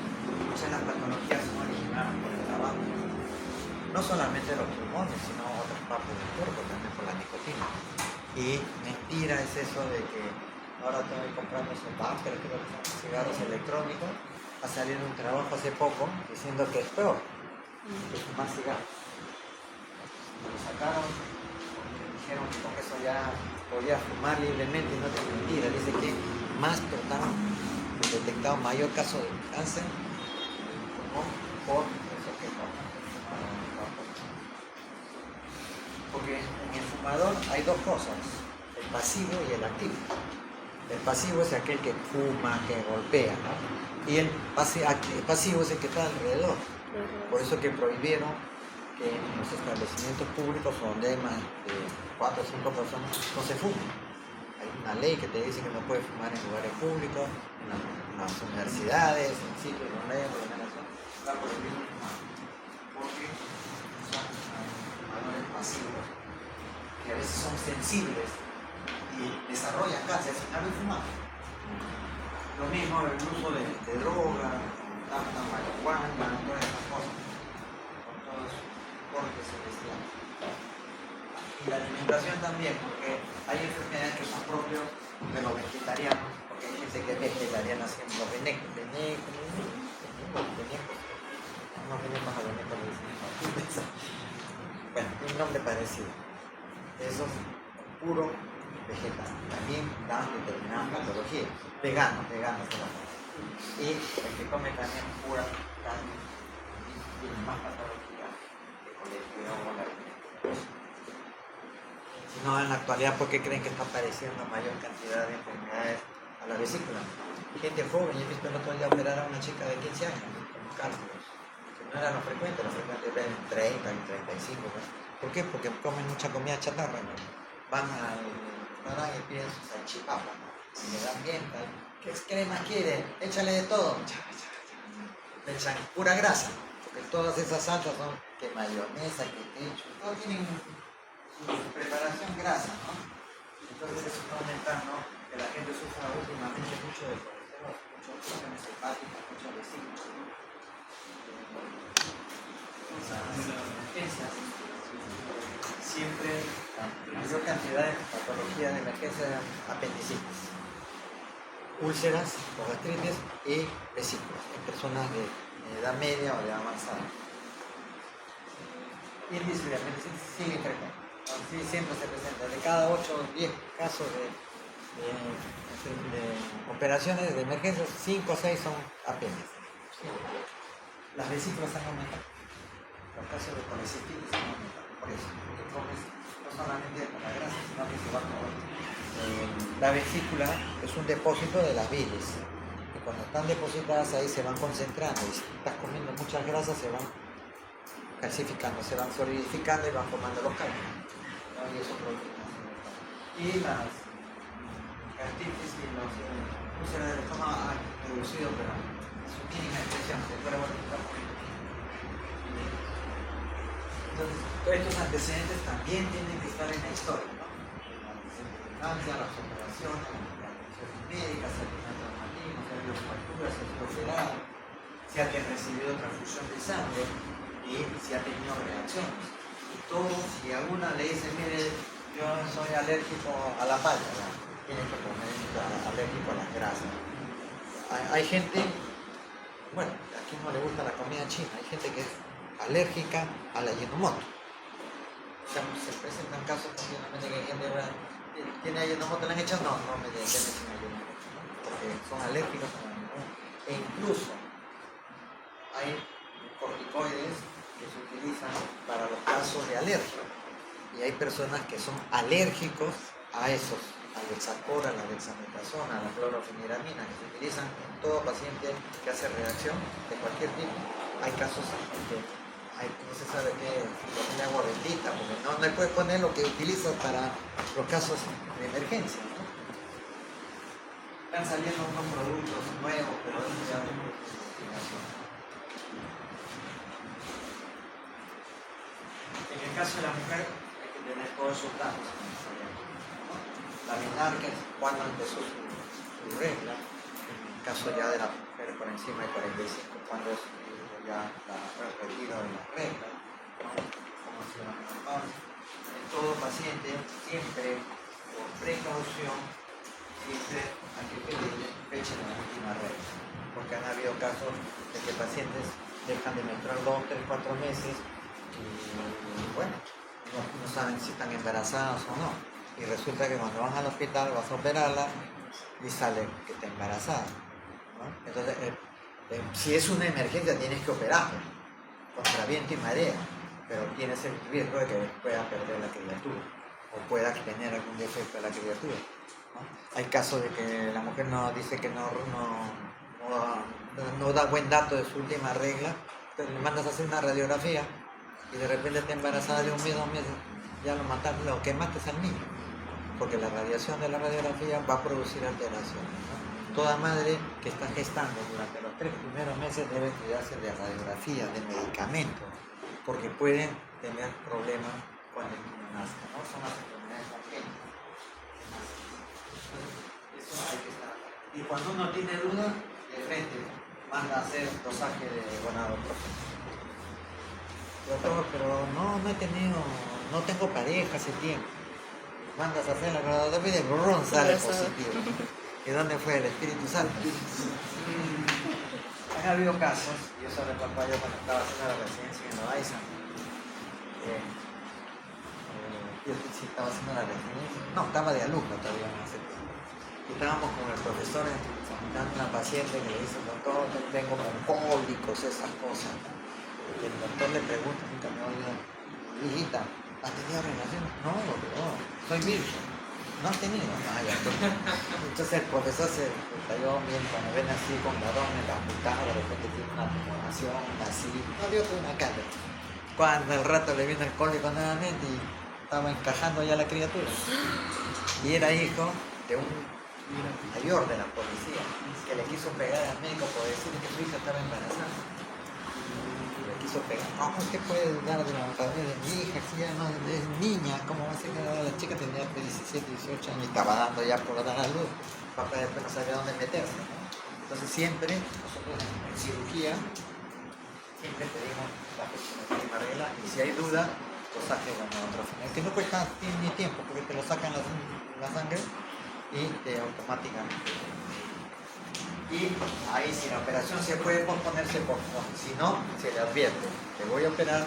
muchas de las patologías son originadas por el tabaco. No solamente los pulmones, sino otras partes del cuerpo, también por la nicotina. Y mentira es eso de que ahora estoy comprando esos bumpers, creo que son cigarros electrónicos. Ha salido un trabajo hace poco diciendo que es peor que fumar cigarros. Lo sacaron porque dijeron que con eso ya podía fumar libremente y no es mentira. Dice que más han detectado mayor caso de cáncer por eso que toman. Porque en el fumador hay dos cosas, el pasivo y el activo. El pasivo es aquel que fuma, que golpea, ¿no? Y el pasivo es el que está alrededor. Por eso que prohibieron que en los establecimientos públicos donde hay más de 4 o 5 personas no se fume. Hay una ley que te dice que no puedes fumar en lugares públicos, en las universidades, en sitios donde hay aglomeración, está prohibido fumar. Porque son fumadores pasivos, que a veces son sensibles y desarrollan cáncer sin haber fumado. Lo mismo el uso de droga, tanta marihuana, todas esas cosas, con todo eso, cortes celestiales. Y la alimentación también, porque hay enfermedades que son propios de los vegetarianos, porque hay gente que es vegetariana haciendo los venecos, a los bueno, un nombre parecido. Eso es puro vegetal. También dan determinadas patologías. Veganos se llama. Y el que come también pura carne tiene más patología que colesterol o la alimentación. Si no, en la actualidad, ¿por qué creen que está apareciendo mayor cantidad de enfermedades a la vesícula? Gente joven, yo he visto el otro día operar a una chica de 15 años con cálculos, que no era lo frecuente era en 30 y 35. ¿No? ¿Por qué? Porque comen mucha comida chatarra, ¿no? Van al restaurante y piden sus salchipapas, ¿no? Y le dan bien, tal. ¿Qué más quiere? Échale de todo. Le echan pura grasa, porque todas esas salsas son que mayonesa, que ketchup, todos tienen su preparación grasa, ¿no? Entonces eso está aumentando, que la gente sufra últimamente mucho de colesterol, muchas funciones hepáticas, muchas vesículas, ¿no? Emergencias, siempre la mayor cantidad de patologías de emergencia de apendicitis, úlceras o gastritis y vesículas en personas de edad media o de avanzada. índice de apendicitis sigue frecuente. ¿No? Sí, siempre se presenta. De cada 8 o 10 casos de operaciones de emergencia, 5 o 6 son apéndices. Sí. Las vesículas están aumentando. Los casos de colecistitis están aumentando. Por eso, porque comes no solamente con la grasa, sino que se va con la vesícula es un depósito de las bilis. Y cuando están depositadas ahí se van concentrando. Y si estás comiendo muchas grasas, se van calcificando, se van solidificando y van formando los cálculos. ¿No? Y eso provoca. Y las gastritis y los úlceras del estómago han reducido, pero su mínima expresión, después la entonces, todos estos antecedentes también tienen que estar en la historia, ¿no? La infancia, las operaciones, las atenciones médicas, si ha tenido traumatismo, si ha habido fracturas, si ha sido operado, si ha recibido transfusión de sangre y si ha tenido reacciones. Y todo, si a una le dice, mire, yo soy alérgico a la palla, ¿no? Tiene que comer alérgico a las grasas. Hay gente, bueno, a quien no le gusta la comida china, hay gente que es alérgica a la Ajinomoto. Se presentan casos continuamente que hay gente tiene Ajinomoto, ¿le han hecho? No me den sin Ajinomoto, porque son alérgicos a la Ajinomoto. E incluso hay corticoides que se utilizan para los casos de alergia. Y hay personas que son alérgicos a esos, al Dexacor, a la dexametasona, a la clorofeniramina, que se utilizan en todo paciente que hace reacción de cualquier tipo. Hay casos en que no se sabe qué es agua bendita, porque no le puedes poner lo que utilizas para los casos de emergencia, ¿no? Están saliendo unos productos nuevos, pero eso ya es una investigación. En el caso de la mujer hay que tener todos esos datos, ¿no? La menarca es cuando empezó su regla, en el caso ya de la mujer por encima de 45, cuando es ya el retiro de la regla, ¿no? Como se llama en todo paciente, siempre por precaución, siempre hay que pedirle fecha de la última regla, porque han habido casos de que pacientes dejan de menstruar 2, 3, 4 meses y bueno, no saben si están embarazadas o no, y resulta que cuando van al hospital vas a operarla y sale que está embarazada, ¿no? Entonces si es una emergencia tienes que operarla contra viento y marea, pero tienes el riesgo de que pueda perder la criatura o pueda tener algún defecto de la criatura, ¿no? Hay casos de que la mujer dice que no da buen dato de su última regla, entonces le mandas a hacer una radiografía y de repente está embarazada de 1 mes, 2 meses, ya lo quemaste al niño, porque la radiación de la radiografía va a producir alteraciones, ¿no? Toda madre que está gestando durante los 3 primeros meses debe cuidarse de radiografía, de medicamentos, porque pueden tener problemas cuando el niño nazca, ¿no? Son las enfermedades congénitas. Eso hay que estar. Y cuando uno tiene duda, de frente manda a hacer dosaje de gonadotrópico. Doctor, pero no tengo pareja hace tiempo. Mandas a hacer la gonadotrópica y de burrón sale positivo. ¿Y dónde fue el Espíritu Santo? Han habido casos, y eso le contaba yo cuando estaba haciendo la residencia en Loaiza. Yo sí estaba haciendo la residencia. No, estaba de alumno todavía en ese tiempo. Y estábamos con el profesor examinando a una paciente que le dice, doctor, tengo cólicos, esas cosas. Y el doctor le pregunta, nunca me oiga, hijita, ¿has tenido relaciones? No, soy virgen. No has tenido. Entonces el profesor se cayó bien cuando ven así con varones, amputados, de repente tiene una deformación así, no dio toda una cara. Cuando al rato le vino el cólico nuevamente y estaba encajando ya la criatura. Y era hijo de un mayor de la policía que le quiso pegar al médico por decirle que su hija estaba embarazada. Le quiso pegar. No, usted puede dudar de la paternidad de mi hija, si ya no es niña, ¿cómo va a ser que la chica tenía 17, 18 años y estaba dando ya por dar a luz? Papá después no sabía dónde meterse, ¿no? Entonces siempre, nosotros en cirugía, siempre pedimos la última regla y si hay duda, dosaje de gonadotrópico. Que no cuesta ni tiempo porque te lo sacan la sangre y automáticamente. Y ahí si la operación se puede posponer, se pospone. Si no, se le advierte, te voy a operar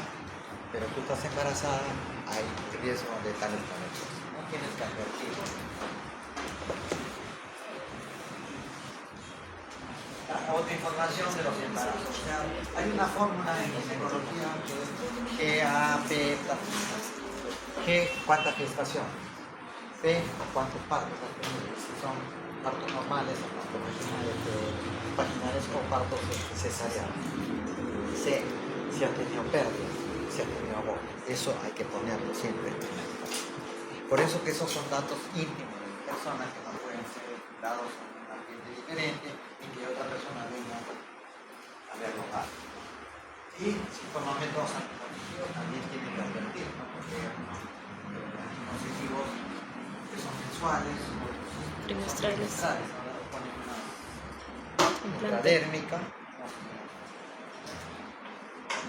pero tú estás embarazada, hay riesgo de tales cosas. No tienes que advertir. Otra información de los embarazos. O sea, hay una fórmula en ginecología que es GAP, G, ¿cuánta gestación? P, ¿cuántos partos has tenido? Si son partos normales, partos vaginales o partos cesáreos. C, si has tenido pérdida, si has tenido aborto. Eso hay que ponerlo siempre. Por eso que esos son datos íntimos de personas que no pueden ser dados en un ambiente diferente y que otra persona venga a verlo mal. Y si por momentos anticonceptivos también tienen que advertir, ¿no? Porque anticonceptivos que son mensuales o Trimestrales. ahora ponen una Implante. intradérmica,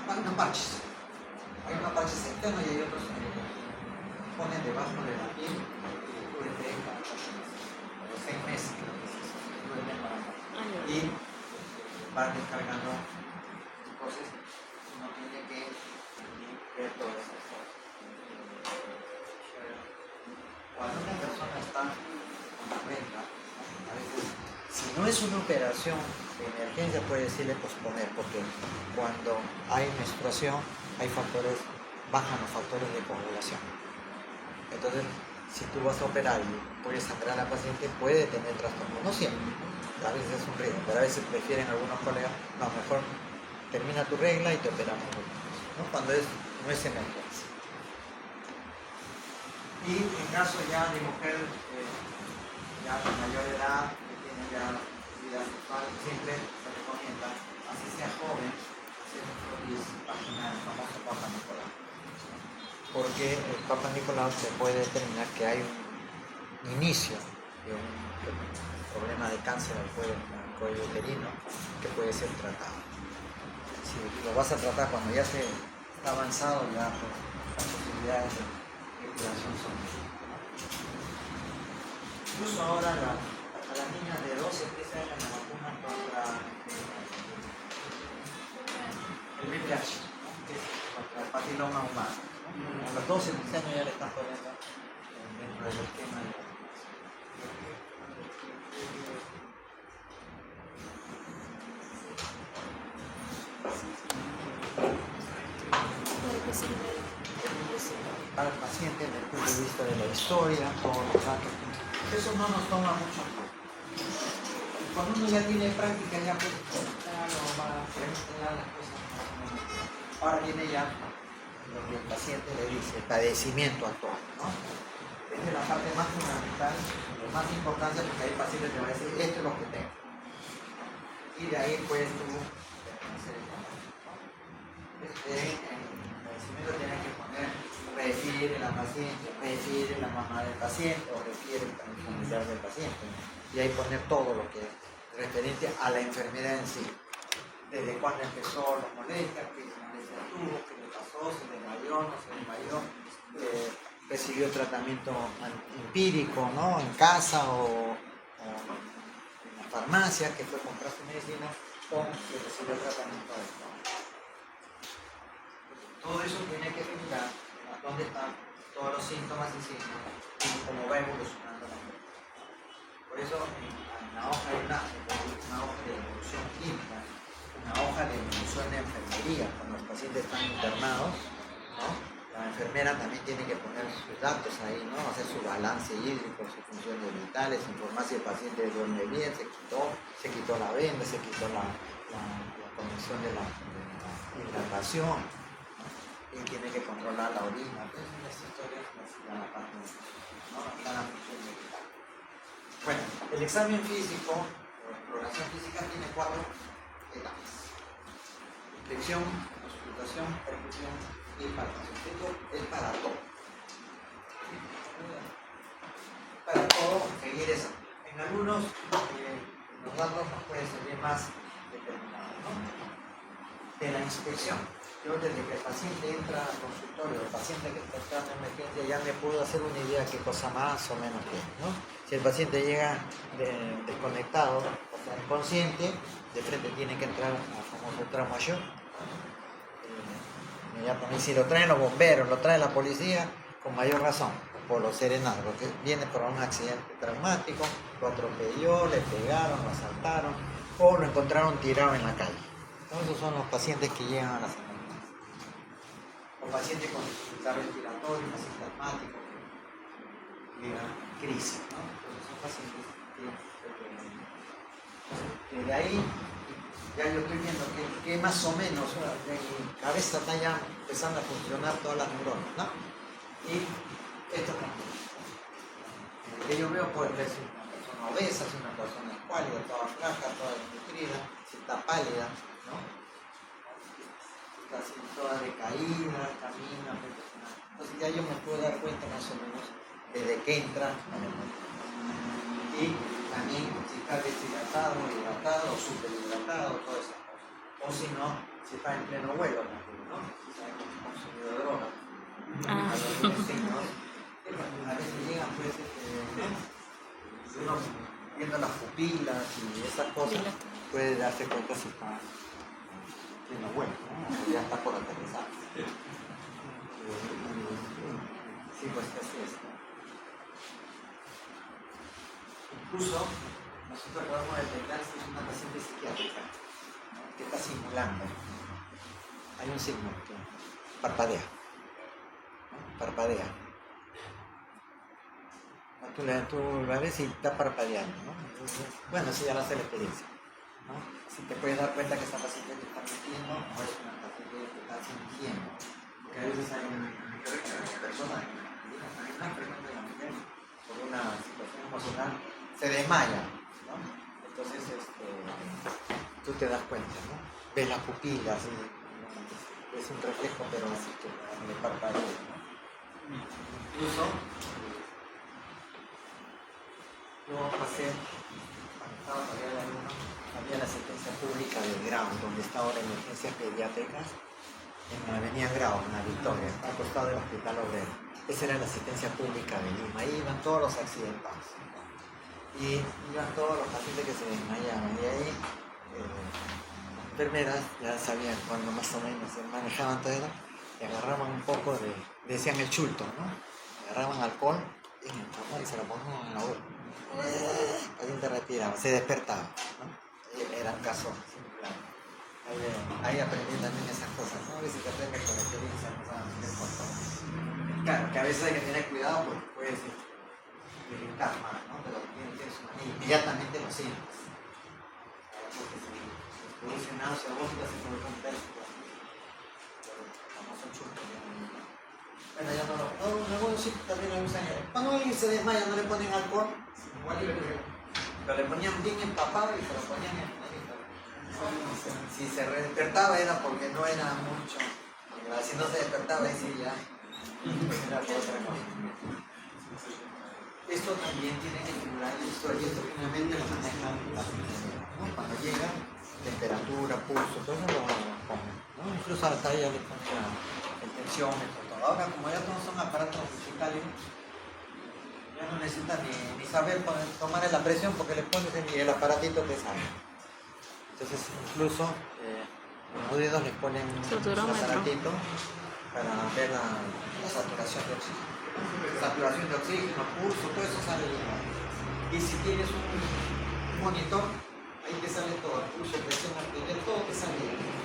hay unos parches. Hay unos parches externos y hay otros que ponen debajo de la piel y durante los 6 meses creo que se duermen para y van descargando. Entonces uno tiene que ver todas esas cosas. Cuando una persona está con la regla, a veces, si no es una operación de emergencia, puede decirle posponer, porque cuando hay menstruación hay factores, bajan los factores de coagulación. Entonces, si tú vas a operar y puedes sangrar a la paciente, puede tener trastorno, no siempre, a veces es un riesgo, pero a veces prefieren algunos colegas, no, mejor termina tu regla y te operamos, ¿no? Cuando no es emergencia. Y en caso ya de mujer ya de mayor edad, que tiene ya vida sexual, siempre se recomienda, así sea joven, hacer un frotis vaginal, el famoso Papa Nicolau. Porque el Papa Nicolau se puede determinar que hay un inicio de un problema de cáncer al cuello uterino que puede ser tratado. Si lo vas a tratar cuando ya se está avanzado, ya pues, las posibilidades de curación son muchas. Incluso ahora a las niñas de 12, 13 años la vacunan contra el VIH, ¿no? Que es contra el papiloma humano. A los 12, 13 años ya le están poniendo dentro del esquema de la para el paciente desde el punto de vista de la historia, todos los datos. Eso no nos toma mucho tiempo. Cuando uno ya tiene práctica, ya pues ya lo va a preguntar las cosas más o menos. Ahora viene ya lo que el paciente le dice, el padecimiento actual, ¿no? Esta es la parte más fundamental, lo más importante, porque hay pacientes que van a decir, esto es lo que tengo. Y de ahí puedes tú hacer el diagnóstico. El padecimiento tiene que poner, refiere la paciente, refiere la mamá del paciente o refiere el familiar del paciente. Y ahí poner todo lo que es referente a la enfermedad en sí. Desde cuándo empezó las molestias, qué molestias tuvo, qué le pasó, se desmayó, no se desmayó, recibió tratamiento empírico, ¿no? En casa o en la farmacia, que fue a comprar su medicina, o que recibió tratamiento adecuado. Todo eso tiene que figurar dónde están todos los síntomas y signos y cómo va evolucionando la enfermedad. Por eso en la hoja hay una hoja de evolución clínica, una hoja de evolución de enfermería. Cuando los pacientes están internados, ¿no? La enfermera también tiene que poner sus datos ahí, ¿no? Hacer su balance hídrico, sus funciones vitales, informar si el paciente duerme bien, se quitó la venda, se quitó la conexión de la hidratación, ¿no? Y tiene que controlar la orina. Entonces, las historias dan la parte, ¿no? Dan la función vital. Bueno, el examen físico o exploración física tiene 4 etapas: inspección, auscultación, percusión y palpación. Esto es para todo. Para todo, seguir esa. En algunos los datos nos pueden servir más determinados, ¿no? De la inspección. Yo desde que el paciente entra al consultorio, el paciente que está entrando en emergencia, ya me puedo hacer una idea qué cosa más o menos tiene, ¿no? Si el paciente llega desconectado, o sea, inconsciente, de frente tiene que entrar al famoso trauma shock. inmediatamente. Y si lo traen los bomberos, lo trae la policía, con mayor razón, por los serenados, porque viene por un accidente traumático, lo atropelló, le pegaron, lo asaltaron, o lo encontraron tirado en la calle. Entonces, esos son los pacientes que llegan a las emergencias. Los pacientes con dificultad respiratoria, pacientes asmáticos, que llegan crisis, ¿no? Entonces, son pacientes que de ahí ya yo estoy viendo que más o menos mi cabeza está ya empezando a funcionar todas las neuronas, ¿no? Y esto también. Que yo veo puede ser una persona obesa, si una persona escuálida, toda flaca, toda desnutrida, si está pálida, ¿no? Está así toda decaída, camina, entonces ya yo me puedo dar cuenta más o menos desde que entra a la memoria. Y también si está deshidratado, hidratado, superhidratado, todas esas cosas. O si no, si está en pleno vuelo, ¿no? Si está consumido de droga. A veces llegan pues, uno viendo las pupilas y esas cosas, puede darse cuenta si está en pleno vuelo, ¿no? Ya está por aterrizar. Sí, pues así es. Incluso nosotros podemos detectar si es una paciente psiquiátrica, ¿no? Que está simulando. Hay un signo que parpadea, ¿no? Parpadea. Tú la ves y está parpadeando, ¿no? Entonces, bueno, eso ya lo hace la experiencia, ¿no? Si te puedes dar cuenta que esta paciente te está mintiendo, no es una paciente que te está fingiendo. Porque a veces hay una persona por una situación emocional se desmaya, ¿no? Entonces tú te das cuenta, ¿no? Ves las pupilas, ¿no? Es un reflejo, pero así que le parpadea, ¿no? Incluso yo pasé, cuando estaba todavía en la luna, había la asistencia pública del Grau, donde está ahora emergencias pediátricas, en la avenida Grau, en la Victoria, al costado del Hospital Obrero. Esa era la asistencia pública de Lima, ahí iban todos los accidentados. Y iban todos los pacientes que se desmayaban, y ahí las enfermeras ya sabían cuando más o menos se manejaban todo eso, y agarraban un poco de, decían el chulto, ¿no? Agarraban alcohol y se lo ponían en la boca. El paciente retiraba, se despertaba, ¿no? Eran casos similares. Ahí aprendí también esas cosas, ¿no? A veces te aprendes con experiencia, no sabes por todo. Claro, que a veces hay que tener cuidado porque puedes irritar más, ¿no? Pero tienes una inmediatamente lo sientes. Porque si produce náusea vómita se puede romper el famoso churro. Bueno, ya no lo... en algunos sitios también lo usan. Cuando alguien se desmaya no le ponen alcohol, igual pero le ponían bien empapado y se lo ponían en el... Si se despertaba era porque no era mucho. Si no se despertaba, ahí sí ya era otra cosa. Esto también tiene que figurar en la historia, y esto finalmente lo manejan las enfermeras, ¿no? Cuando llega, temperatura, pulso, todo eso lo ponen, ¿no? Incluso hasta ella le ponen el tensiómetro, todo. Ahora, como ya todos son aparatos digitales, ya no necesitan ni saber tomar la presión porque le pones el aparatito que sale. Entonces, incluso los dedos les ponen un aparatito para ver la saturación de oxígeno. Saturación de oxígeno, pulso, todo eso sale igual. Y si tienes un monitor, ahí te sale todo, pulso, presión arterial, todo te sale igual.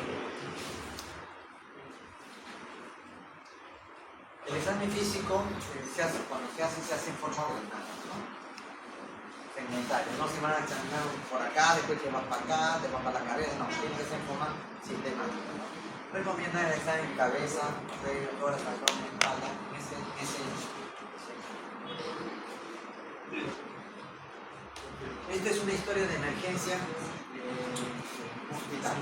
El examen físico cuando se hace en forma ordenada, ¿no? Segmentario, no se van a examinar por acá, después te vas para acá, te vas para la cabeza, no, tiene que ser en forma sistemática, ¿no? Recomienda el examen en cabeza, cuello, tórax, abdomen, espalda, ese. Esta es una historia de emergencia hospital.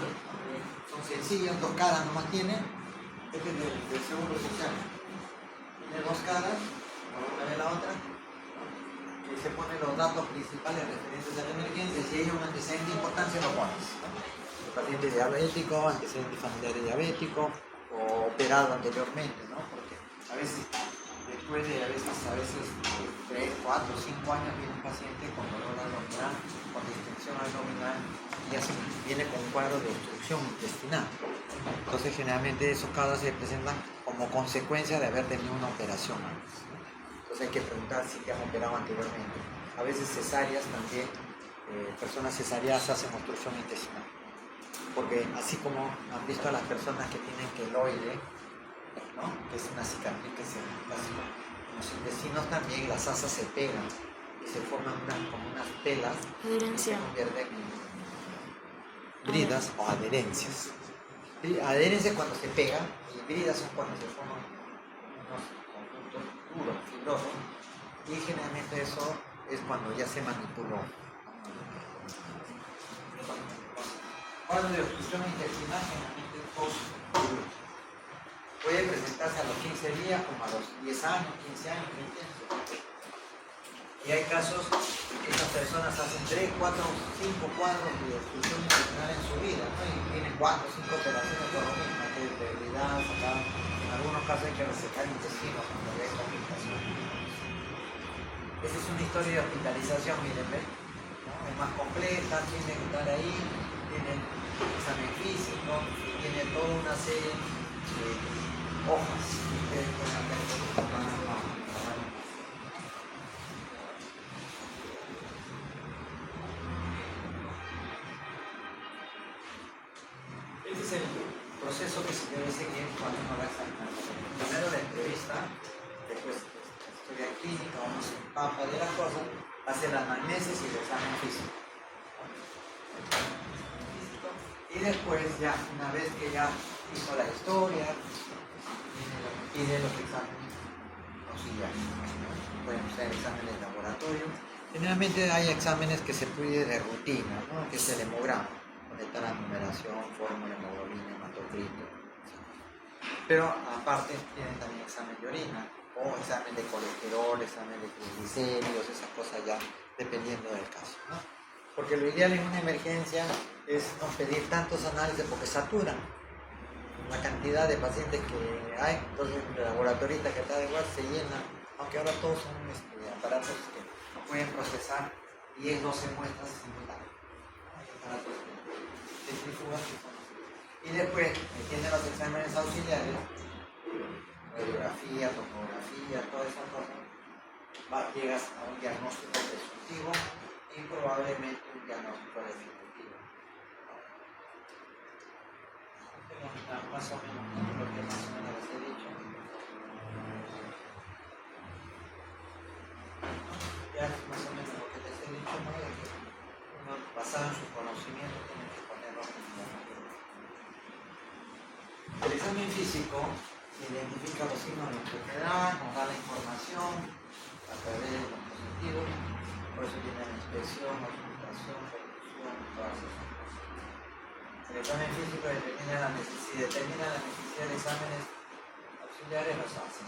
Son sencillas, 2 caras nomás tiene. Este es del seguro social. Tiene 2 caras, una de la otra. Y se ponen los datos principales referentes a la emergencia. Si hay un antecedente de importancia, lo pones, ¿no? El paciente diabético, antecedente familiar diabético o operado anteriormente, ¿no? Porque a veces, después de 3, 4, 5 años viene un paciente con dolor abdominal, con distensión abdominal y ya viene con un cuadro de obstrucción intestinal. Entonces generalmente esos casos se presentan como consecuencia de haber tenido una operación antes, ¿no? Entonces hay que preguntar si te han operado anteriormente. A veces cesáreas también, personas cesáreas hacen obstrucción intestinal. Porque así como han visto a las personas que tienen queloide, ¿no? Que es una cicatriz que se plasma en los intestinos, también las asas se pegan y se forman como unas telas que se Adherencia. convierten en bridas o adherencias. Adherencias cuando se pegan y bridas son cuando se forman unos conjuntos duros, fibrosos, y generalmente eso es cuando ya se manipuló. Cuadro de obstrucción intestinal generalmente puede presentarse a los 15 días como a los 10 años, 15 años, 20 años. Y hay casos que estas personas hacen 3, 4, 5 cuadros de obstrucción intestinal en su vida, ¿no? Y tienen 4 o 5 operaciones por lo mismo, hay que debilidad, sacar, en algunos casos hay que resecar intestinos cuando hay complicaciones. Esta es una historia de hospitalización, miren, ¿ven? ¿No? Es más compleja, tiene que estar ahí, tiene examen físico, tiene toda una serie de hojas que ustedes pueden ver con la mano. Este es el proceso que se debe seguir cuando uno va a examinar. Primero la entrevista, después la historia clínica, uno se empapa de las cosas, hace la anamnesis y el examen físico. Y después ya, una vez que ya hizo la historia, pide los exámenes auxiliares. Pueden ser exámenes de laboratorio. Generalmente hay exámenes que se pide de rutina, ¿no? Que es el hemograma, donde está la numeración, fórmula, hemoglobina, hematocrito. Pero aparte tienen también examen de orina, o examen de colesterol, examen de triglicéridos, esas cosas ya dependiendo del caso, ¿no? Porque lo ideal en una emergencia es no pedir tantos análisis porque saturan la cantidad de pacientes que hay. Entonces el laboratorista que está de igual se llena, aunque ahora todos son aparatos que pueden procesar 10, 12 muestras simultáneas. Hay aparatos que centrifugan y después tienen los exámenes auxiliares, radiografía, tomografía, todas esas cosas. Llegas a un diagnóstico presuntivo y probablemente un diagnóstico definitivo. Más o menos lo que más o menos les he dicho. Ya más o menos lo que les he dicho, ¿no? De que uno, basado en sus conocimientos, tiene que ponerlo en diagnóstico. El examen físico identifica los signos de enfermedad, nos da la información a través de los dispositivos. Por eso tiene la inspección, auscultación, percusión, todas esas cosas. El examen físico determina la necesidad de exámenes auxiliares, los hacen.